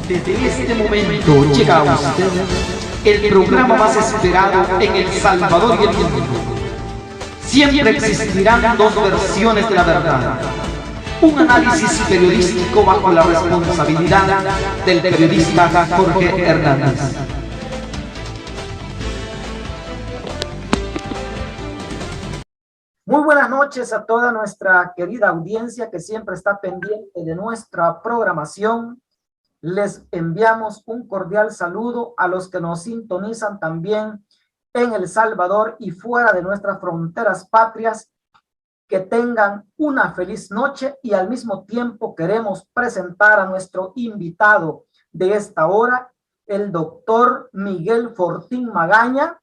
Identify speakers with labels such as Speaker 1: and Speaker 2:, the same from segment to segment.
Speaker 1: Desde este momento llega a usted el programa más esperado en El Salvador y el mundo. Siempre existirán dos versiones de la verdad. Un análisis periodístico bajo la responsabilidad del periodista Jorge Hernández.
Speaker 2: Muy buenas noches a toda nuestra querida audiencia que siempre está pendiente de nuestra programación. Les enviamos un cordial saludo a los que nos sintonizan también en El Salvador y fuera de nuestras fronteras patrias. Que tengan una feliz noche y al mismo tiempo queremos presentar a nuestro invitado de esta hora, el doctor Miguel Fortín Magaña,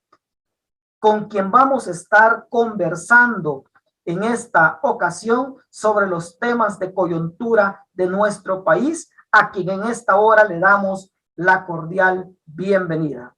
Speaker 2: con quien vamos a estar conversando en esta ocasión sobre los temas de coyuntura de nuestro país, a quien en esta hora le damos la cordial bienvenida.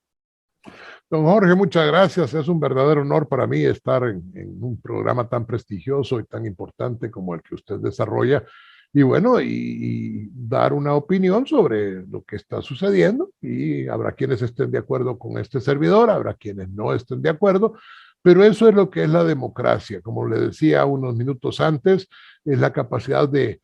Speaker 3: Don Jorge, muchas gracias. Es un verdadero honor para mí estar en un programa tan prestigioso y tan importante como el que usted desarrolla. Y bueno, y dar una opinión sobre lo que está sucediendo. Y habrá quienes estén de acuerdo con este servidor, habrá quienes no estén de acuerdo. Pero eso es lo que es la democracia. Como le decía unos minutos antes, es la capacidad de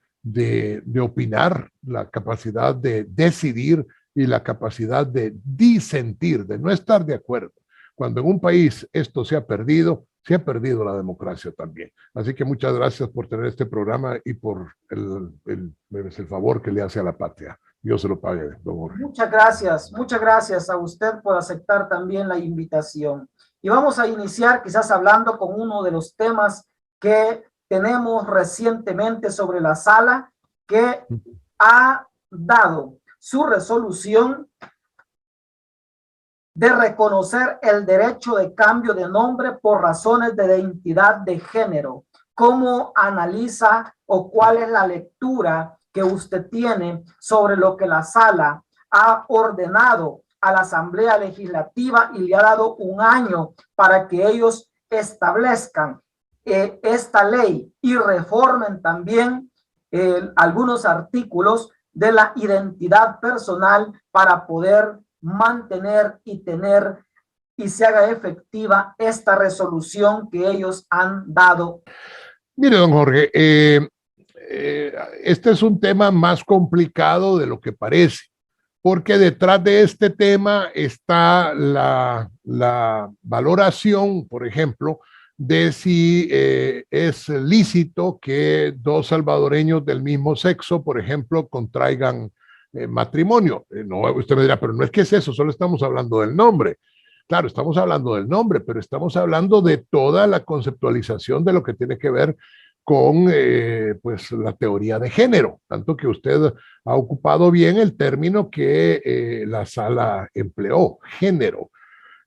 Speaker 3: opinar, la capacidad de decidir y la capacidad de disentir, de no estar de acuerdo. Cuando en un país esto se ha perdido la democracia también. Así que muchas gracias por tener este programa y por el favor que le hace a la patria. Dios se lo pague, don Jorge.
Speaker 2: Muchas gracias a usted por aceptar también la invitación. Y vamos a iniciar quizás hablando con uno de los temas que tenemos recientemente sobre la sala, que ha dado su resolución de reconocer el derecho de cambio de nombre por razones de identidad de género. ¿Cómo analiza o cuál es la lectura que usted tiene sobre lo que la sala ha ordenado a la Asamblea Legislativa y le ha dado un año para que ellos establezcan esta ley y reformen también algunos artículos de la identidad personal para poder mantener y tener y se haga efectiva esta resolución que ellos han dado?
Speaker 3: Mire, don Jorge, este es un tema más complicado de lo que parece, porque detrás de este tema está la valoración, por ejemplo, de si es lícito que dos salvadoreños del mismo sexo, por ejemplo, contraigan matrimonio. No, usted me dirá, pero no es que es eso, solo estamos hablando del nombre. Claro, estamos hablando del nombre, pero estamos hablando de toda la conceptualización de lo que tiene que ver con pues la teoría de género, tanto que usted ha ocupado bien el término que la sala empleó, género.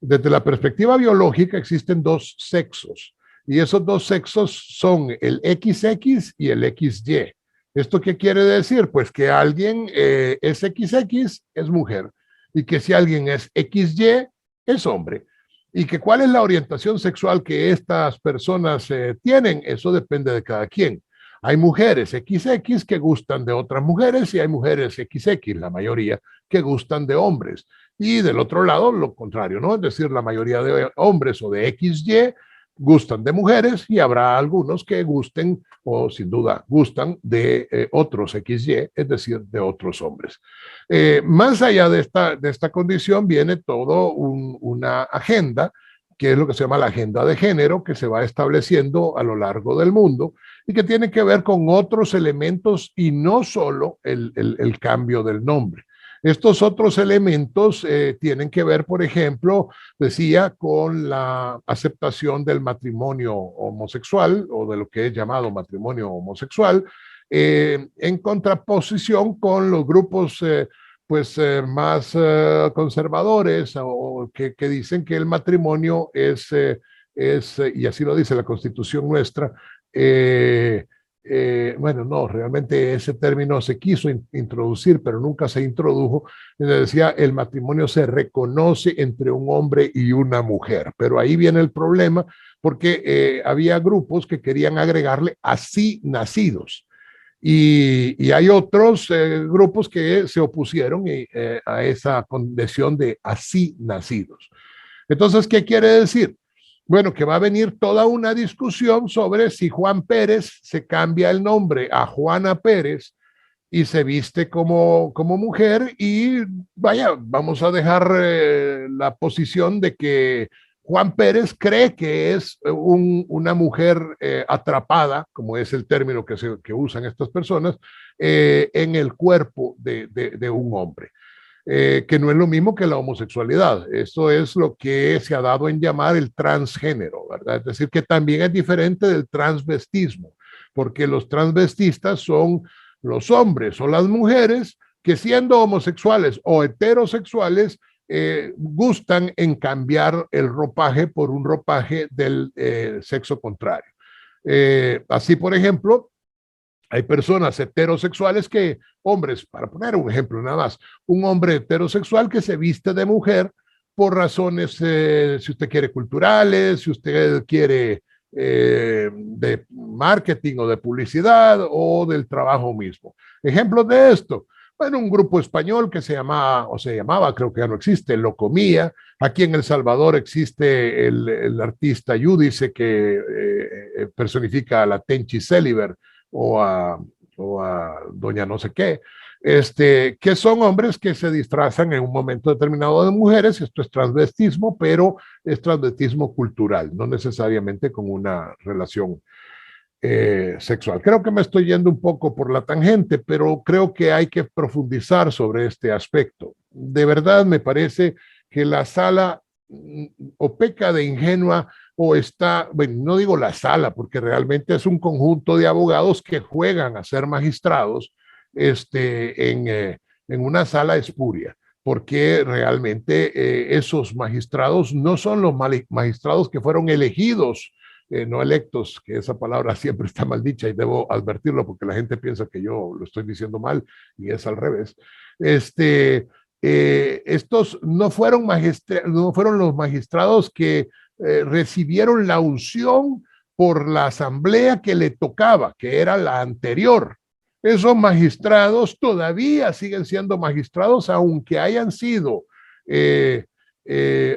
Speaker 3: Desde la perspectiva biológica existen dos sexos y esos dos sexos son el XX y el XY. ¿Esto qué quiere decir? Pues que alguien es XX es mujer y que si alguien es XY es hombre. Y que cuál es la orientación sexual que estas personas tienen, eso depende de cada quien. Hay mujeres XX que gustan de otras mujeres y hay mujeres XX, la mayoría, que gustan de hombres. Y del otro lado, lo contrario, ¿no? Es decir, la mayoría de hombres o de XY gustan de mujeres y habrá algunos que gusten o sin duda gustan de otros XY, es decir, de otros hombres. Más allá de esta condición viene todo una agenda, que es lo que se llama la agenda de género, que se va estableciendo a lo largo del mundo y que tiene que ver con otros elementos y no solo el cambio del nombre. Estos otros elementos tienen que ver, por ejemplo, decía, con la aceptación del matrimonio homosexual o de lo que es llamado matrimonio homosexual, en contraposición con los grupos más conservadores o que dicen que el matrimonio es, y así lo dice la Constitución nuestra, bueno, no, realmente ese término se quiso introducir, pero nunca se introdujo. Decía, el matrimonio se reconoce entre un hombre y una mujer, pero ahí viene el problema porque había grupos que querían agregarle así nacidos. Y hay otros grupos que se opusieron a esa condición de así nacidos. Entonces, ¿qué quiere decir? Bueno, que va a venir toda una discusión sobre si Juan Pérez se cambia el nombre a Juana Pérez y se viste como mujer y vaya, vamos a dejar la posición de que Juan Pérez cree que es una mujer atrapada, como es el término que usan estas personas, en el cuerpo de un hombre. Que no es lo mismo que la homosexualidad. Esto es lo que se ha dado en llamar el transgénero, ¿verdad? Es decir, que también es diferente del transvestismo, porque los transvestistas son los hombres o las mujeres que siendo homosexuales o heterosexuales gustan en cambiar el ropaje por un ropaje del sexo contrario. Así, por ejemplo, hay personas heterosexuales que, hombres, para poner un ejemplo nada más, un hombre heterosexual que se viste de mujer por razones, si usted quiere, culturales, si usted quiere de marketing o de publicidad o del trabajo mismo. Ejemplos de esto. Bueno, un grupo español que se llamaba, o se llamaba, creo que ya no existe, Locomía. Aquí en El Salvador existe el artista Yudice que personifica a la Tenchi Celiber o a doña no sé qué, que son hombres que se disfrazan en un momento determinado de mujeres. Esto es transvestismo, pero es transvestismo cultural, no necesariamente con una relación sexual. Creo que me estoy yendo un poco por la tangente, pero creo que hay que profundizar sobre este aspecto. De verdad me parece que la sala o peca de ingenua o está, bueno, no digo la sala, porque realmente es un conjunto de abogados que juegan a ser magistrados en una sala espuria, porque realmente esos magistrados no son los magistrados que fueron elegidos, no electos, que esa palabra siempre está mal dicha y debo advertirlo porque la gente piensa que yo lo estoy diciendo mal y es al revés. Estos no fueron los magistrados que recibieron la unción por la asamblea que le tocaba, que era la anterior. Esos magistrados todavía siguen siendo magistrados, aunque hayan sido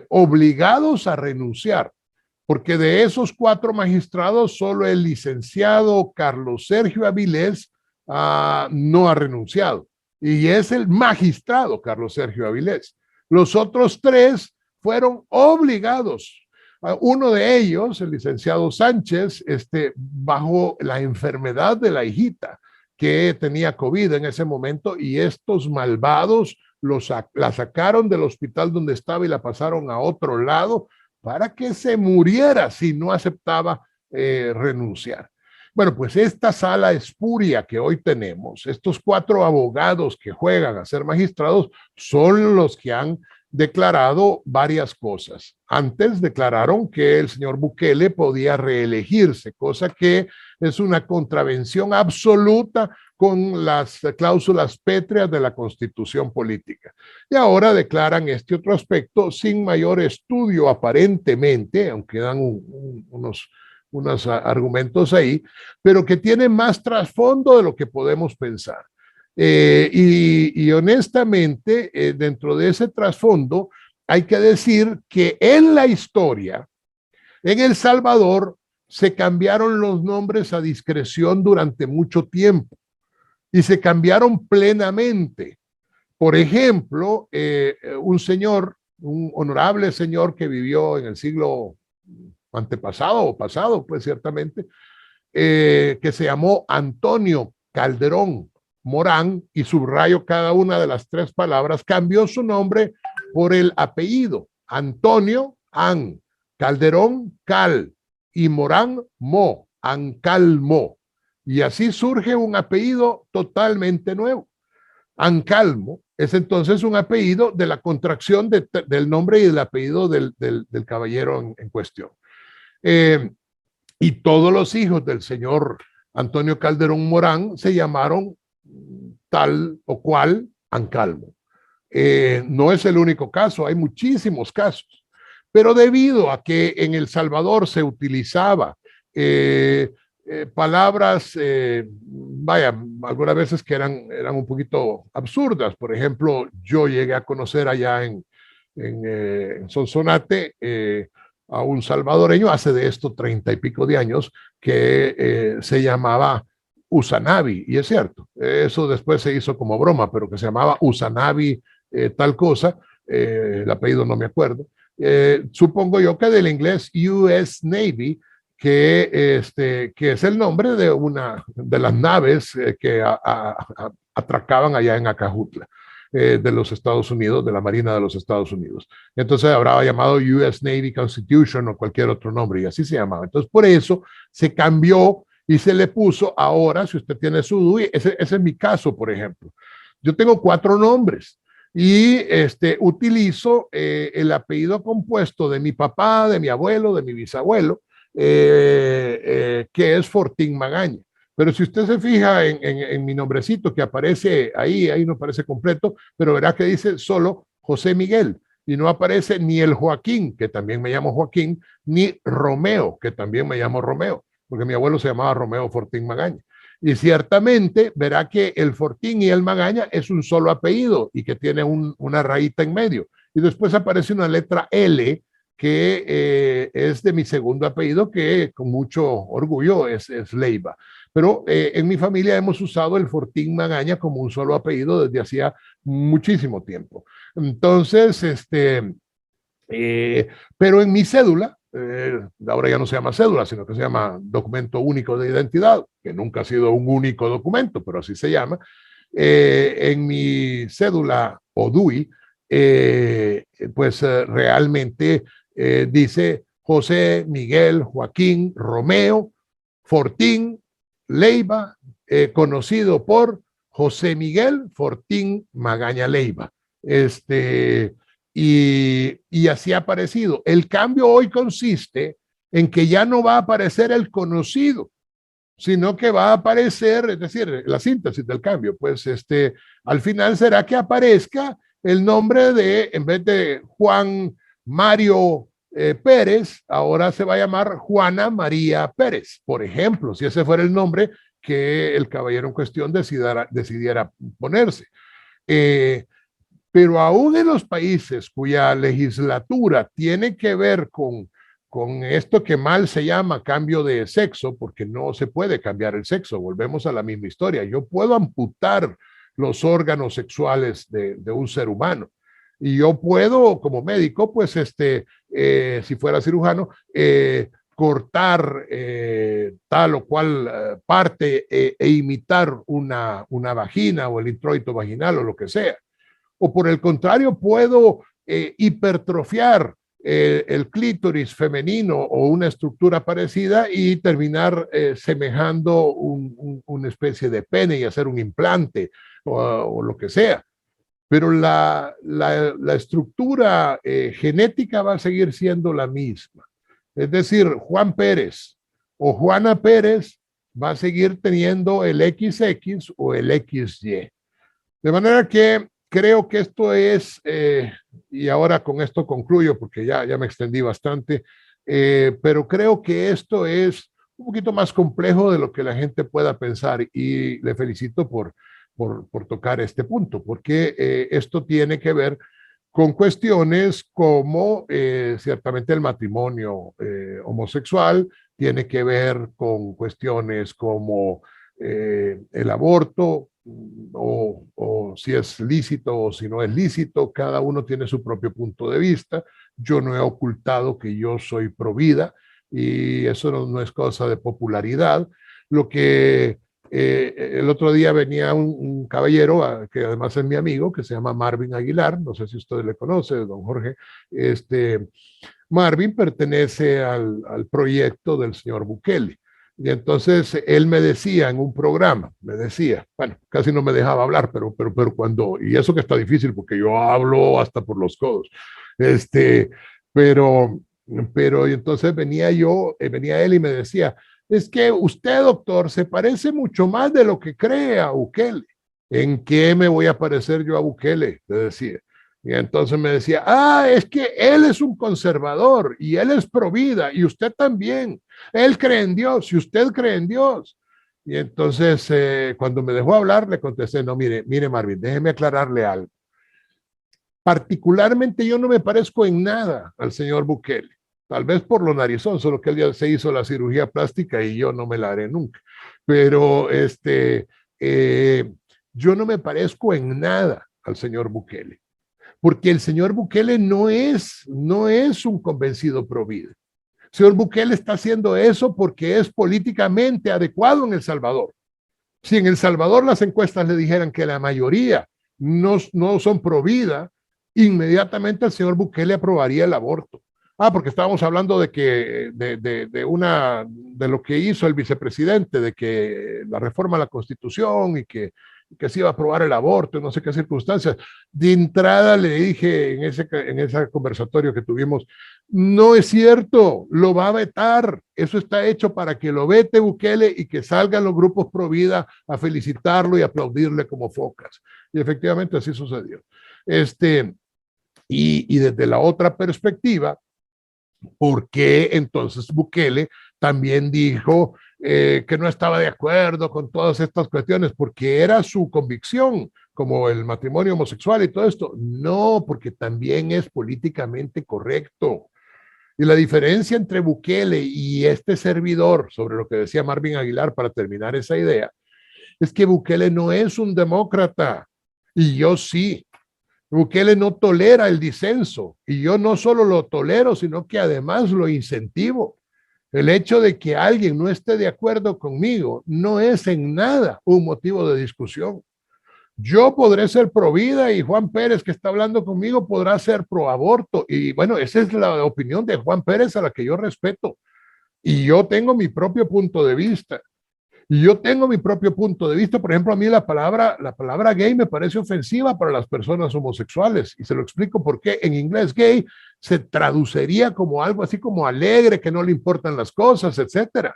Speaker 3: obligados a renunciar, porque de esos 4 magistrados, solo el licenciado Carlos Sergio Avilés no ha renunciado, y es el magistrado Carlos Sergio Avilés. Los otros 3 fueron obligados. Uno de ellos, el licenciado Sánchez, bajo la enfermedad de la hijita, que tenía COVID en ese momento, y estos malvados la sacaron del hospital donde estaba y la pasaron a otro lado para que se muriera si no aceptaba renunciar. Bueno, pues esta sala espuria que hoy tenemos, estos 4 abogados que juegan a ser magistrados, son los que han declarado varias cosas. Antes declararon que el señor Bukele podía reelegirse, cosa que es una contravención absoluta con las cláusulas pétreas de la Constitución política. Y ahora declaran este otro aspecto sin mayor estudio aparentemente, aunque dan unos argumentos ahí, pero que tiene más trasfondo de lo que podemos pensar. Y honestamente, dentro de ese trasfondo, hay que decir que en la historia, en El Salvador, se cambiaron los nombres a discreción durante mucho tiempo y se cambiaron plenamente. Por ejemplo, un honorable señor que vivió en el siglo antepasado o pasado, pues ciertamente, que se llamó Antonio Calderón Morán, y subrayo cada una de las 3 palabras, cambió su nombre por el apellido Antonio An, Calderón Cal y Morán Mo, Ancalmo. Y así surge un apellido totalmente nuevo. Ancalmo es entonces un apellido de la contracción del nombre y del apellido del caballero en cuestión. Y todos los hijos del señor Antonio Calderón Morán se llamaron tal o cual Ancalmo. No es el único caso, hay muchísimos casos, pero debido a que en El Salvador se utilizaba palabras, vaya, algunas veces que eran un poquito absurdas. Por ejemplo, yo llegué a conocer allá en Sonsonate a un salvadoreño hace de esto 30 y pico de años que se llamaba Usanavi, y es cierto, eso después se hizo como broma, pero que se llamaba Usanavi tal cosa, el apellido no me acuerdo. Supongo yo que del inglés US Navy, que es el nombre de una de las naves que atracaban allá en Acajutla, de los Estados Unidos, de la Marina de los Estados Unidos. Entonces habrá llamado US Navy Constitution o cualquier otro nombre, y así se llamaba. Entonces por eso se cambió y se le puso ahora, si usted tiene su DUI, ese es mi caso, por ejemplo. Yo tengo 4 nombres y utilizo el apellido compuesto de mi papá, de mi abuelo, de mi bisabuelo, que es Fortín Magaña. Pero si usted se fija en mi nombrecito que aparece ahí no aparece completo, pero verá que dice solo José Miguel y no aparece ni el Joaquín, que también me llamo Joaquín, ni Romeo, que también me llamo Romeo, porque mi abuelo se llamaba Romeo Fortín Magaña. Y ciertamente verá que el Fortín y el Magaña es un solo apellido y que tiene una rayita en medio. Y después aparece una letra L que es de mi segundo apellido, que con mucho orgullo es Leiva. Pero en mi familia hemos usado el Fortín Magaña como un solo apellido desde hacía muchísimo tiempo. Entonces, pero en mi cédula, ahora ya no se llama cédula, sino que se llama documento único de identidad, que nunca ha sido un único documento, pero así se llama. En mi cédula o DUI, pues realmente dice José Miguel Joaquín Romeo Fortín Leiva, conocido por José Miguel Fortín Magaña Leiva. Y así ha aparecido. El cambio hoy consiste en que ya no va a aparecer el conocido, sino que va a aparecer, es decir, la síntesis del cambio, pues al final será que aparezca el nombre de, en vez de Juan Mario Pérez, ahora se va a llamar Juana María Pérez, por ejemplo, si ese fuera el nombre que el caballero en cuestión decidiera ponerse. Pero aún en los países cuya legislatura tiene que ver con esto que mal se llama cambio de sexo, porque no se puede cambiar el sexo, volvemos a la misma historia. Yo puedo amputar los órganos sexuales de un ser humano y yo puedo, como médico, pues si fuera cirujano, cortar tal o cual parte e imitar una vagina o el introito vaginal o lo que sea. O por el contrario, puedo hipertrofiar el clítoris femenino o una estructura parecida y terminar semejando una especie de pene y hacer un implante o lo que sea. Pero la estructura genética va a seguir siendo la misma. Es decir, Juan Pérez o Juana Pérez va a seguir teniendo el XX o el XY. De manera que creo que esto es, y ahora con esto concluyo porque ya me extendí bastante, pero creo que esto es un poquito más complejo de lo que la gente pueda pensar y le felicito por tocar este punto, porque esto tiene que ver con cuestiones como ciertamente el matrimonio homosexual, tiene que ver con cuestiones como el aborto, o si es lícito o si no es lícito, cada uno tiene su propio punto de vista. Yo no he ocultado que yo soy pro vida y eso no es cosa de popularidad. Lo que el otro día venía un caballero, que además es mi amigo, que se llama Marvin Aguilar, no sé si usted le conoce, don Jorge. Marvin pertenece al proyecto del señor Bukele. Y entonces él me decía en un programa, bueno, casi no me dejaba hablar, pero y eso que está difícil porque yo hablo hasta por los codos, pero y entonces venía él y me decía, es que usted, doctor, se parece mucho más de lo que cree a Bukele. ¿En qué me voy a parecer yo a Bukele? Le decía. Y entonces me decía, es que él es un conservador y él es pro vida y usted también. Él cree en Dios y usted cree en Dios. Y entonces cuando me dejó hablar le contesté, no, mire Marvin, déjeme aclararle algo. Particularmente yo no me parezco en nada al señor Bukele. Tal vez por lo narizón, solo que él ya se hizo la cirugía plástica y yo no me la haré nunca. Pero yo no me parezco en nada al señor Bukele, porque el señor Bukele no es un convencido pro vida. El señor Bukele está haciendo eso porque es políticamente adecuado en El Salvador. Si en El Salvador las encuestas le dijeran que la mayoría no son pro vida, inmediatamente el señor Bukele aprobaría el aborto. Porque estábamos hablando de que de lo que hizo el vicepresidente, de que la reforma a la Constitución y que se iba a aprobar el aborto, no sé qué circunstancias. De entrada le dije en ese conversatorio que tuvimos, no es cierto, lo va a vetar. Eso está hecho para que lo vete Bukele y que salgan los grupos pro vida a felicitarlo y aplaudirle como focas. Y efectivamente así sucedió. Y desde la otra perspectiva, ¿por qué entonces Bukele también dijo que no estaba de acuerdo con todas estas cuestiones? Porque era su convicción, como el matrimonio homosexual y todo esto. No, porque también es políticamente correcto. Y la diferencia entre Bukele y este servidor, sobre lo que decía Marvin Aguilar para terminar esa idea, es que Bukele no es un demócrata y yo sí. Bukele no tolera el disenso y yo no solo lo tolero, sino que además lo incentivo. El hecho de que alguien no esté de acuerdo conmigo no es en nada un motivo de discusión. Yo podré ser pro vida y Juan Pérez, que está hablando conmigo, podrá ser pro aborto. Y bueno, esa es la opinión de Juan Pérez a la que yo respeto. Y yo tengo mi propio punto de vista. Y yo tengo mi propio punto de vista. Por ejemplo, a mí la palabra gay me parece ofensiva para las personas homosexuales. Y se lo explico por qué. En inglés, gay se traduciría como algo así como alegre, que no le importan las cosas, etcétera.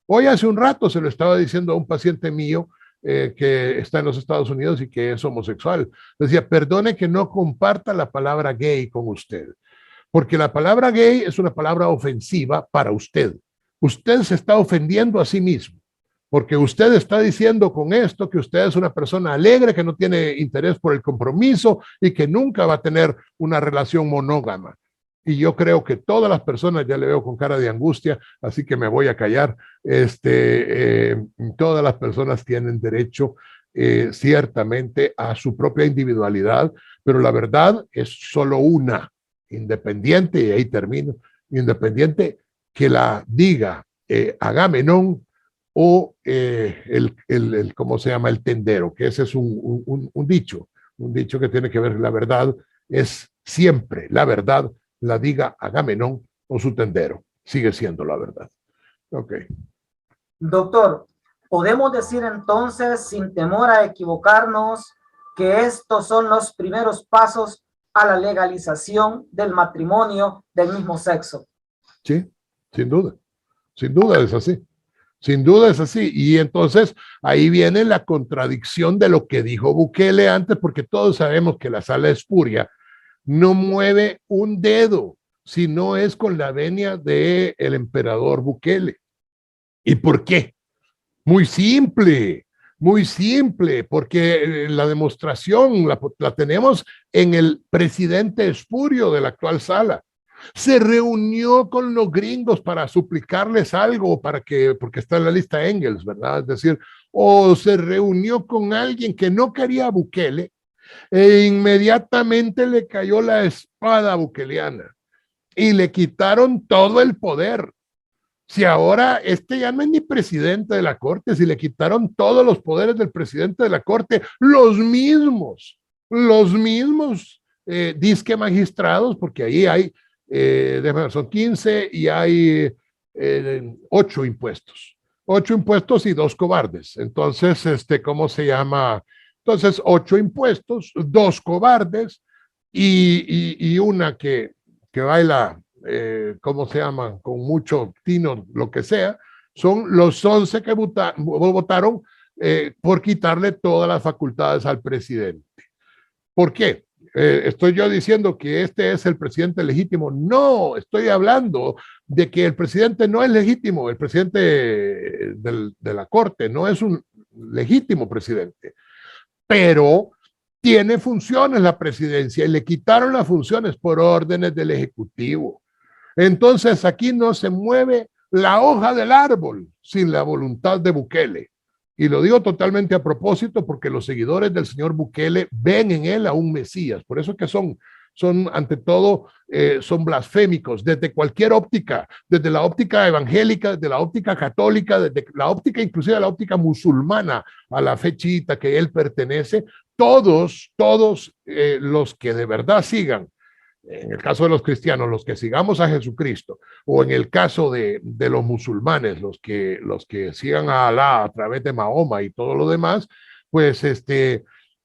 Speaker 3: Hoy hace un rato se lo estaba diciendo a un paciente mío que está en los Estados Unidos y que es homosexual. Decía, perdone que no comparta la palabra gay con usted, porque la palabra gay es una palabra ofensiva para usted. Usted se está ofendiendo a sí mismo, porque usted está diciendo con esto que usted es una persona alegre, que no tiene interés por el compromiso y que nunca va a tener una relación monógama. Y yo creo que todas las personas, ya le veo con cara de angustia, así que me voy a callar, todas las personas tienen derecho ciertamente a su propia individualidad, pero la verdad es solo una, independiente, y ahí termino, independiente que la diga Agamenón o ¿cómo se llama? El tendero, que ese es un dicho que tiene que ver, la verdad es siempre la verdad, la diga Agamenón o su tendero, sigue siendo la verdad. Ok.
Speaker 2: Doctor, podemos decir entonces, sin temor a equivocarnos, que estos son los primeros pasos a la legalización del matrimonio del mismo sexo.
Speaker 3: Sí, sin duda es así. Sin duda es así. Y entonces ahí viene la contradicción de lo que dijo Bukele antes, porque todos sabemos que la sala espuria no mueve un dedo si no es con la venia del emperador Bukele. ¿Y por qué? Muy simple, porque la demostración la tenemos en el presidente espurio de la actual sala. Se reunió con los gringos para suplicarles algo, porque está en la lista Engels, ¿verdad? Es decir, o se reunió con alguien que no quería a Bukele e inmediatamente le cayó la espada bukeleana y le quitaron todo el poder. Si ahora ya no es ni presidente de la corte, si le quitaron todos los poderes del presidente de la corte, los mismos disque magistrados, porque ahí hay son 15 y hay 8 impuestos. 8 impuestos y 2 cobardes. Entonces, ¿cómo se llama? Entonces, 8 impuestos, 2 cobardes y una que baila, ¿cómo se llama? Con mucho tino, lo que sea. Son los 11 que votaron por quitarle todas las facultades al presidente. ¿Por qué? ¿Estoy yo diciendo que este es el presidente legítimo? No, estoy hablando de que el presidente no es legítimo, el presidente de la Corte no es un legítimo presidente, pero tiene funciones la presidencia y le quitaron las funciones por órdenes del Ejecutivo. Entonces aquí no se mueve la hoja del árbol sin la voluntad de Bukele. Y lo digo totalmente a propósito porque los seguidores del señor Bukele ven en él a un Mesías. Por eso que son ante todo, son blasfémicos desde cualquier óptica, desde la óptica evangélica, desde la óptica católica, desde la óptica, inclusive la óptica musulmana, a la fe chiita que él pertenece. Todos los que de verdad sigan, en el caso de los cristianos, los que sigamos a Jesucristo, o en el caso de los musulmanes, los que sigan a Alá a través de Mahoma y todo lo demás, pues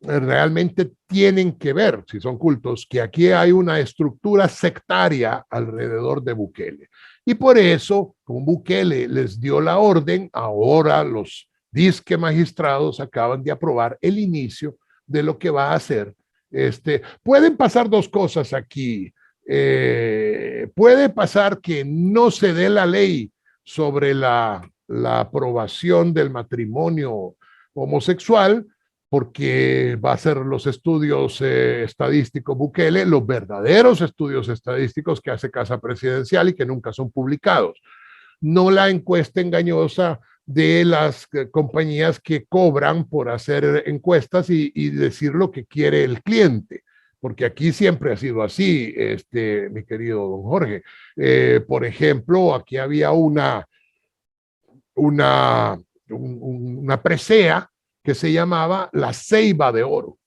Speaker 3: realmente tienen que ver, si son cultos, que aquí hay una estructura sectaria alrededor de Bukele. Y por eso, como Bukele les dio la orden, ahora los disque magistrados acaban de aprobar el inicio de lo que va a ser. Pueden pasar dos cosas aquí. Puede pasar que no se dé la ley sobre la aprobación del matrimonio homosexual, porque va a ser los estudios estadísticos Bukele, los verdaderos estudios estadísticos que hace Casa Presidencial y que nunca son publicados. No la encuesta engañosa de las compañías que cobran por hacer encuestas y decir lo que quiere el cliente, porque aquí siempre ha sido así, mi querido don Jorge. Por ejemplo, aquí había una presea que se llamaba la Ceiba de Oro.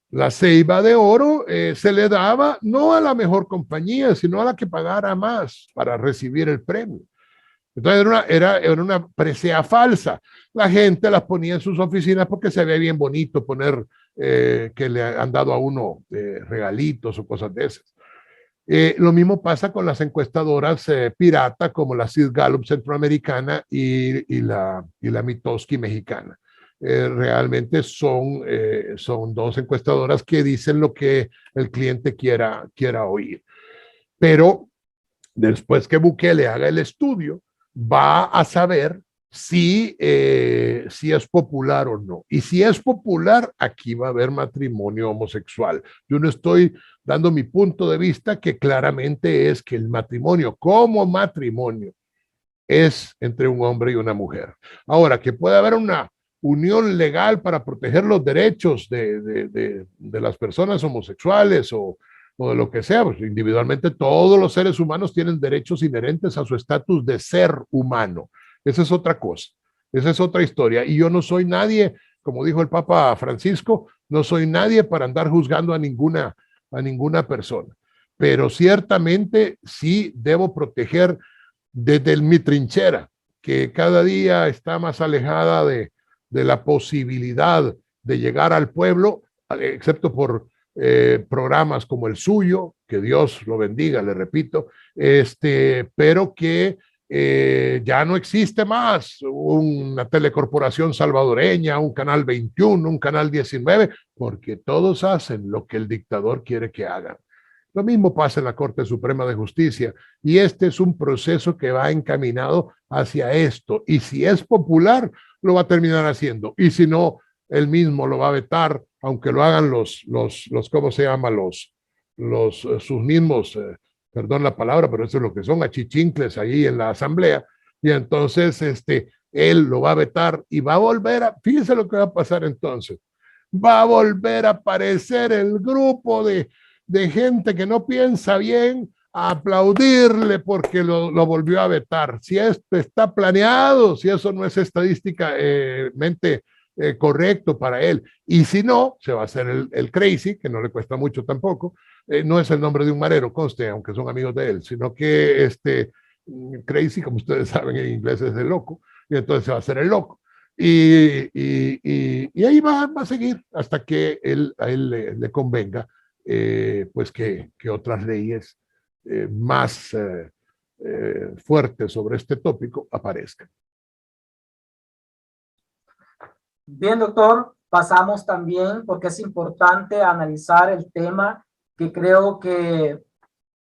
Speaker 3: La Ceiba de Oro se le daba no a la mejor compañía, sino a la que pagara más para recibir el premio. Entonces era una presea falsa. La gente las ponía en sus oficinas porque se ve bien bonito poner que le han dado a uno regalitos o cosas de esas. Lo mismo pasa con las encuestadoras pirata como la Sid Gallup centroamericana y la Mitofsky mexicana. Realmente son dos encuestadoras que dicen lo que el cliente quiera oír. Pero después que Bukele haga el estudio, va a saber si es popular o no. Y si es popular, aquí va a haber matrimonio homosexual. Yo no estoy dando mi punto de vista, que claramente es que el matrimonio como matrimonio es entre un hombre y una mujer. Ahora, que puede haber una unión legal para proteger los derechos de las personas homosexuales o de lo que sea, pues individualmente todos los seres humanos tienen derechos inherentes a su estatus de ser humano. Esa es otra cosa, esa es otra historia. Y yo no soy nadie, como dijo el Papa Francisco, no soy nadie para andar juzgando a ninguna persona. Pero ciertamente sí debo proteger desde mi trinchera, que cada día está más alejada de la posibilidad de llegar al pueblo, excepto por programas como el suyo, que Dios lo bendiga, le repito, pero que ya no existe más una telecorporación salvadoreña, un canal 21, un canal 19, porque todos hacen lo que el dictador quiere que hagan. Lo mismo pasa en la Corte Suprema de Justicia, y este es un proceso que va encaminado hacia esto, y si es popular, lo va a terminar haciendo, y si no, él mismo lo va a vetar, aunque lo hagan ¿cómo se llama? Sus mismos, perdón la palabra, pero eso es lo que son, achichincles ahí en la asamblea, y entonces él lo va a vetar y va a volver fíjense lo que va a pasar entonces, va a volver a aparecer el grupo de gente que no piensa bien a aplaudirle porque lo volvió a vetar. Si esto está planeado, si eso no es estadísticamente correcto para él. Y si no, se va a hacer el crazy, que no le cuesta mucho tampoco. No es el nombre de un marero, conste, aunque son amigos de él, sino que crazy, como ustedes saben en inglés, es el loco, y entonces se va a hacer el loco. Y ahí va a seguir hasta que a él le convenga pues que otras leyes más fuertes sobre este tópico aparezcan.
Speaker 2: Bien, doctor, pasamos también, porque es importante analizar el tema que creo que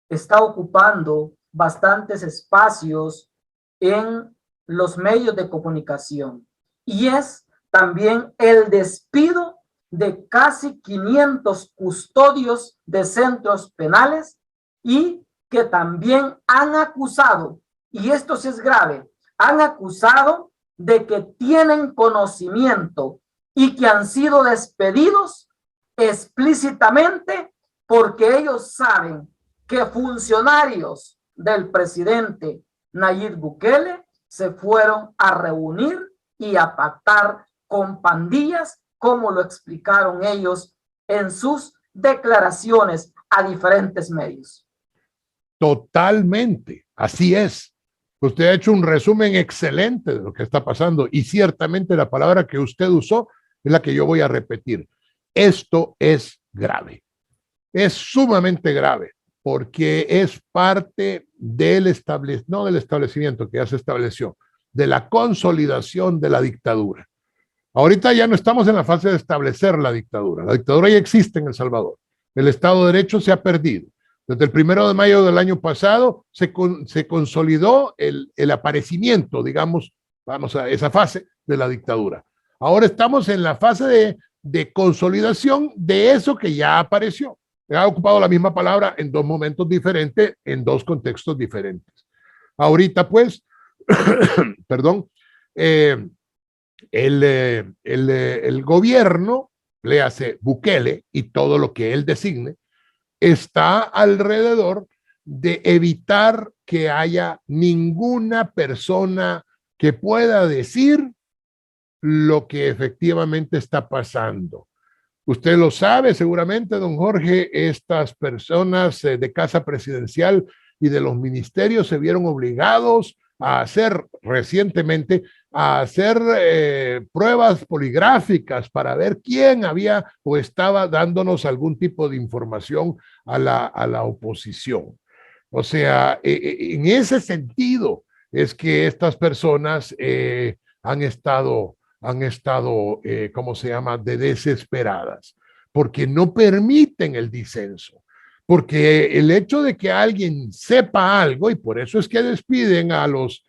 Speaker 2: está ocupando bastantes espacios en los medios de comunicación, y es también el despido de casi 500 custodios de centros penales, y que también han acusado, y esto sí es grave, han acusado de que tienen conocimiento y que han sido despedidos explícitamente porque ellos saben que funcionarios del presidente Nayib Bukele se fueron a reunir y a pactar con pandillas, como lo explicaron ellos en sus declaraciones a diferentes medios.
Speaker 3: Totalmente, así es. Usted ha hecho un resumen excelente de lo que está pasando y ciertamente la palabra que usted usó es la que yo voy a repetir. Esto es grave. Es sumamente grave porque es parte del establecimiento, no del establecimiento que ya se estableció, de la consolidación de la dictadura. Ahorita ya no estamos en la fase de establecer la dictadura. La dictadura ya existe en El Salvador. El Estado de Derecho se ha perdido. Desde el 1 de mayo del año pasado se consolidó el aparecimiento, digamos, vamos a esa fase de la dictadura. Ahora estamos en la fase de consolidación de eso que ya apareció. Ha ocupado la misma palabra en dos momentos diferentes, en dos contextos diferentes. Ahorita, pues, perdón, el gobierno, le hace Bukele y todo lo que él designe, está alrededor de evitar que haya ninguna persona que pueda decir lo que efectivamente está pasando. Usted lo sabe seguramente, don Jorge, estas personas de Casa Presidencial y de los ministerios se vieron obligados a hacer recientemente, a hacer pruebas poligráficas para ver quién había o estaba dándonos algún tipo de información a la oposición. O sea, en ese sentido es que estas personas han estado, ¿cómo se llama?, de desesperadas, porque no permiten el disenso. Porque el hecho de que alguien sepa algo, y por eso es que despiden a los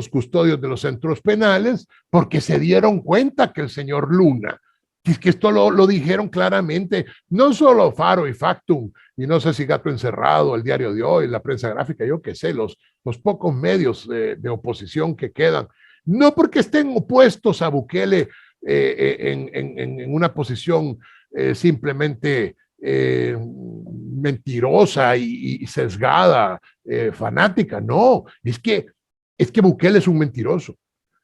Speaker 3: custodios de los centros penales, porque se dieron cuenta que el señor Luna, es que esto lo dijeron claramente, no solo Faro y Factum, y no sé si Gato Encerrado, el Diario de Hoy, la prensa gráfica, yo qué sé, los pocos medios de oposición que quedan, no porque estén opuestos a Bukele en una posición simplemente mentirosa y sesgada, fanática, no, es que Bukele es un mentiroso,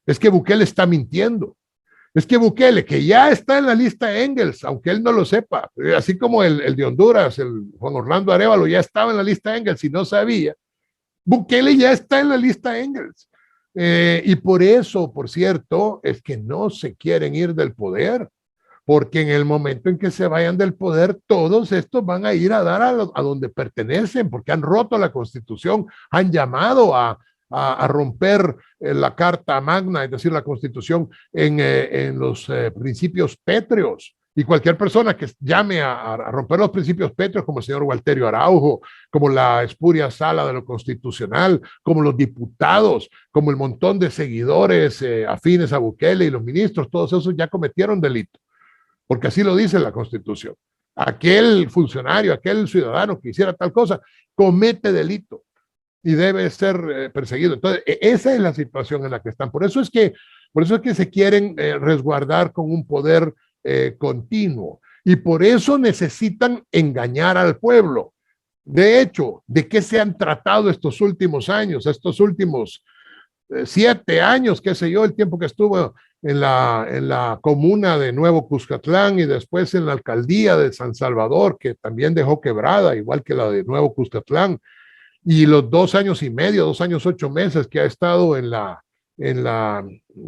Speaker 3: es que Bukele está mintiendo, es que Bukele, que ya está en la lista Engels, aunque él no lo sepa, así como el de Honduras, el Juan Orlando Arévalo, ya estaba en la lista Engels y no sabía, Bukele ya está en la lista Engels. Y por eso, por cierto, es que no se quieren ir del poder, porque en el momento en que se vayan del poder, todos estos van a ir a dar a donde pertenecen, porque han roto la Constitución, han llamado a romper la Carta Magna, es decir, la Constitución en los principios pétreos. Y cualquier persona que llame a romper los principios pétreos, como el señor Walterio Araujo, como la espuria Sala de lo Constitucional, como los diputados, como el montón de seguidores afines a Bukele y los ministros, todos esos ya cometieron delito, porque así lo dice la Constitución. Aquel funcionario, aquel ciudadano que hiciera tal cosa, comete delito y debe ser perseguido. Entonces, esa es la situación en la que están. Por eso es que se quieren resguardar con un poder continuo, y por eso necesitan engañar al pueblo. De hecho, ¿de qué se han tratado estos últimos años, estos últimos 7 años, qué sé yo, el tiempo que estuvo en la comuna de Nuevo Cuscatlán y después en la alcaldía de San Salvador, que también dejó quebrada, igual que la de Nuevo Cuscatlán, y los 2 años y medio, 2 años 8 meses que ha estado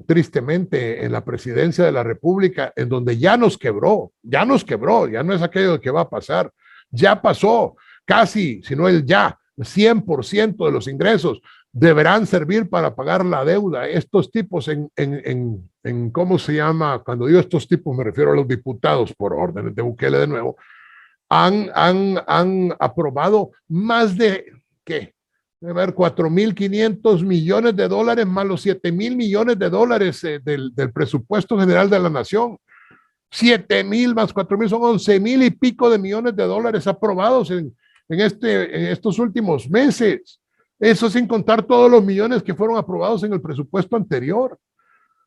Speaker 3: tristemente en la presidencia de la República, en donde ya nos quebró, ya no es aquello que va a pasar, ya pasó, casi, si no el ya, 100% de los ingresos deberán servir para pagar la deuda. Estos tipos en ¿cómo se llama? Cuando digo estos tipos me refiero a los diputados por órdenes de Bukele de nuevo, han aprobado más de, ¿qué? A ver, 4.500 millones de dólares más los 7.000 millones de dólares del presupuesto general de la nación. 7.000 más 4.000 son 11.000 y pico de millones de dólares aprobados en estos últimos meses. Eso sin contar todos los millones que fueron aprobados en el presupuesto anterior.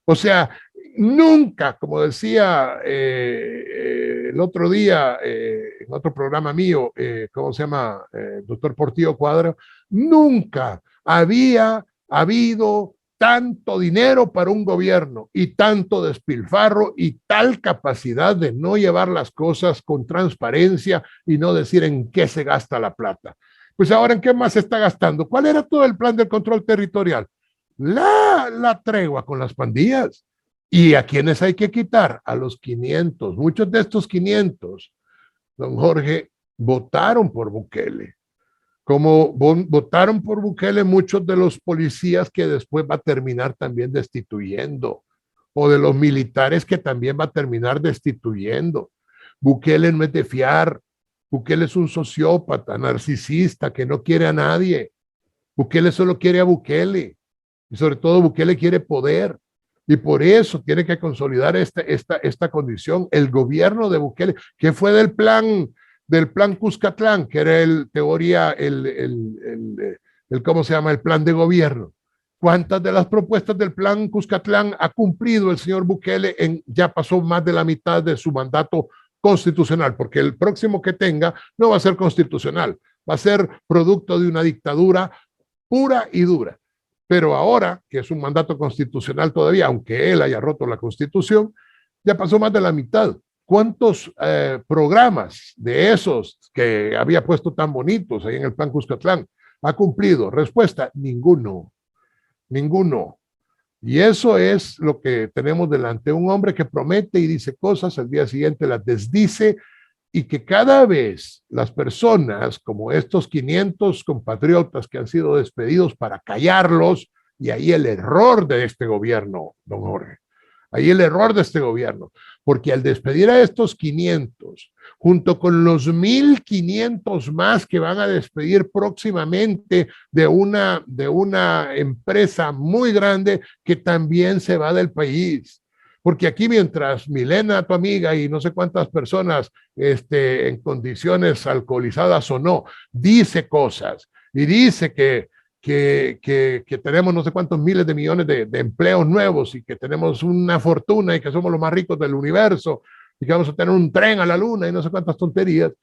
Speaker 3: O sea, nunca, como decía el otro día en otro programa mío, ¿cómo se llama? Doctor Portillo Cuadra, nunca había habido tanto dinero para un gobierno y tanto despilfarro y tal capacidad de no llevar las cosas con transparencia y no decir en qué se gasta la plata. Pues ahora, ¿en qué más se está gastando? ¿Cuál era todo el plan del control territorial? La tregua con las pandillas. ¿Y a quiénes hay que quitar? A los 500. Muchos de estos 500, don Jorge, votaron por Bukele. Como votaron por Bukele muchos de los policías que después va a terminar también destituyendo, o de los militares que también va a terminar destituyendo. Bukele no es de fiar. Bukele es un sociópata, narcisista, que no quiere a nadie. Bukele solo quiere a Bukele. Y sobre todo Bukele quiere poder. Y por eso tiene que consolidar esta condición. El gobierno de Bukele, que fue del plan Cuscatlán, que era ¿cómo se llama? El plan de gobierno. ¿Cuántas de las propuestas del plan Cuscatlán ha cumplido el señor Bukele? Ya pasó más de la mitad de su mandato constitucional, porque el próximo que tenga no va a ser constitucional, va a ser producto de una dictadura pura y dura. Pero ahora, que es un mandato constitucional todavía, aunque él haya roto la Constitución, ya pasó más de la mitad. ¿Cuántos programas de esos que había puesto tan bonitos ahí en el plan Cuscatlán ha cumplido? Respuesta, ninguno. Ninguno. Y eso es lo que tenemos delante. Un hombre que promete y dice cosas, al día siguiente las desdice, y que cada vez las personas, como estos 500 compatriotas que han sido despedidos para callarlos, y ahí el error de este gobierno, don Jorge, ahí el error de este gobierno, porque al despedir a estos 500, junto con los 1.500 más que van a despedir próximamente de una empresa muy grande que también se va del país. Porque aquí mientras Milena, tu amiga, y no sé cuántas personas en condiciones alcoholizadas o no, dice cosas y dice que tenemos no sé cuántos miles de millones de empleos nuevos y que tenemos una fortuna y que somos los más ricos del universo y que vamos a tener un tren a la luna y no sé cuántas tonterías,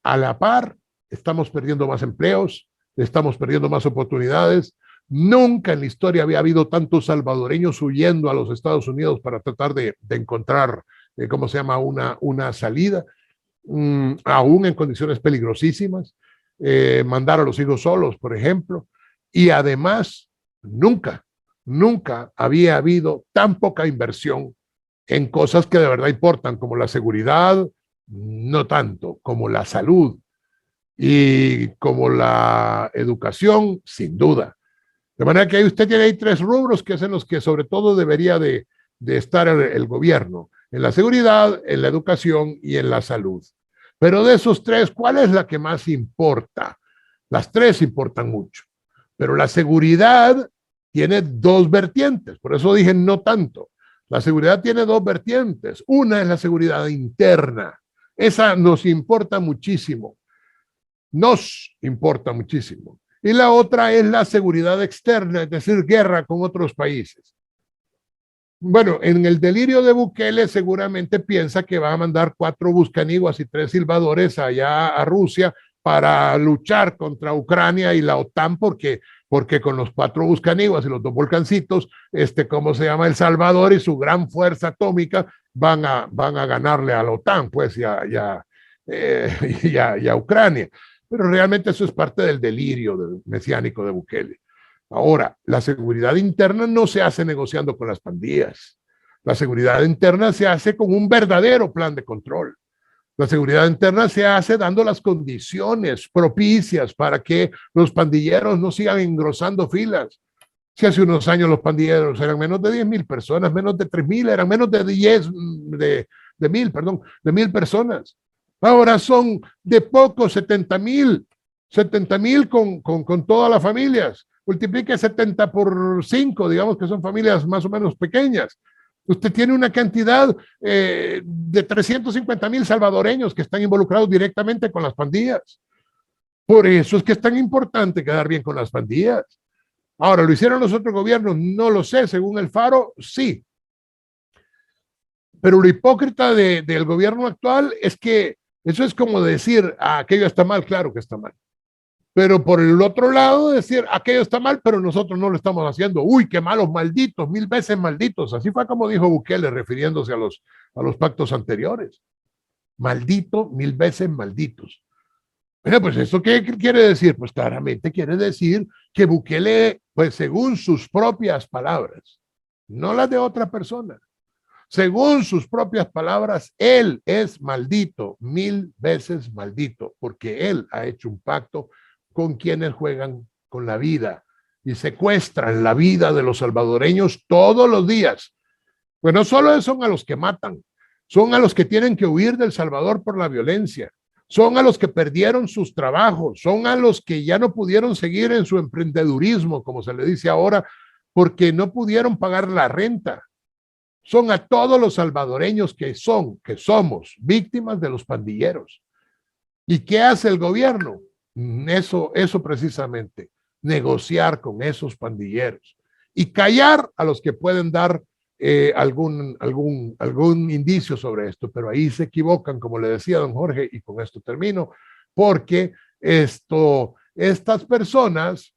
Speaker 3: a la par estamos perdiendo más empleos, estamos perdiendo más oportunidades. Nunca en la historia había habido tantos salvadoreños huyendo a los Estados Unidos para tratar de encontrar, ¿cómo se llama?, una salida, aún en condiciones peligrosísimas. Mandar a los hijos solos, por ejemplo, y además nunca había habido tan poca inversión en cosas que de verdad importan, como la seguridad, no tanto, como la salud y como la educación, sin duda. De manera que usted tiene ahí 3 rubros que es en los que sobre todo debería de estar el gobierno, en la seguridad, en la educación y en la salud. Pero de esos 3, ¿cuál es la que más importa? Las 3 importan mucho, pero la seguridad tiene 2 vertientes, por eso dije no tanto. La seguridad tiene 2 vertientes. Una es la seguridad interna. Esa nos importa muchísimo. Nos importa muchísimo. Y la otra es la seguridad externa, es decir, guerra con otros países. Bueno, en el delirio de Bukele seguramente piensa que va a mandar 4 buscaniguas y 3 silbadores allá a Rusia para luchar contra Ucrania y la OTAN, porque con los 4 buscaniguas y los 2 volcancitos, ¿cómo se llama? El Salvador y su gran fuerza atómica van a ganarle a la OTAN, pues, y a Ucrania. Pero realmente eso es parte del delirio mesiánico de Bukele. Ahora, la seguridad interna no se hace negociando con las pandillas. La seguridad interna se hace con un verdadero plan de control. La seguridad interna se hace dando las condiciones propicias para que los pandilleros no sigan engrosando filas. Si hace unos años los pandilleros eran menos de 10,000 personas, menos de 3,000, eran menos de 10,000 personas. Ahora son de pocos 70,000 con todas las familias. Multiplique 70 por 5, digamos que son familias más o menos pequeñas. Usted tiene una cantidad de 350,000 salvadoreños que están involucrados directamente con las pandillas. Por eso es que es tan importante quedar bien con las pandillas. Ahora, ¿lo hicieron los otros gobiernos? No lo sé, según el Faro, sí. Pero lo hipócrita del gobierno actual es que eso es como decir, aquello está mal, claro que está mal. Pero por el otro lado, decir, aquello está mal, pero nosotros no lo estamos haciendo. Uy, qué malos, malditos, 1000 veces malditos. Así fue como dijo Bukele, refiriéndose a los pactos anteriores. Maldito, 1000 veces malditos. Bueno, pues ¿eso qué quiere decir? Pues claramente quiere decir que Bukele, pues según sus propias palabras, no las de otra persona, según sus propias palabras, él es maldito, 1000 veces maldito, porque él ha hecho un pacto con quienes juegan con la vida y secuestran la vida de los salvadoreños todos los días. Pues no solo son a los que matan, son a los que tienen que huir del Salvador por la violencia, son a los que perdieron sus trabajos, son a los que ya no pudieron seguir en su emprendedurismo, como se le dice ahora, porque no pudieron pagar la renta. Son a todos los salvadoreños que somos víctimas de los pandilleros. ¿Y qué hace el gobierno? Eso precisamente, negociar con esos pandilleros y callar a los que pueden dar algún indicio sobre esto, pero ahí se equivocan, como le decía don Jorge, y con esto termino, porque estas personas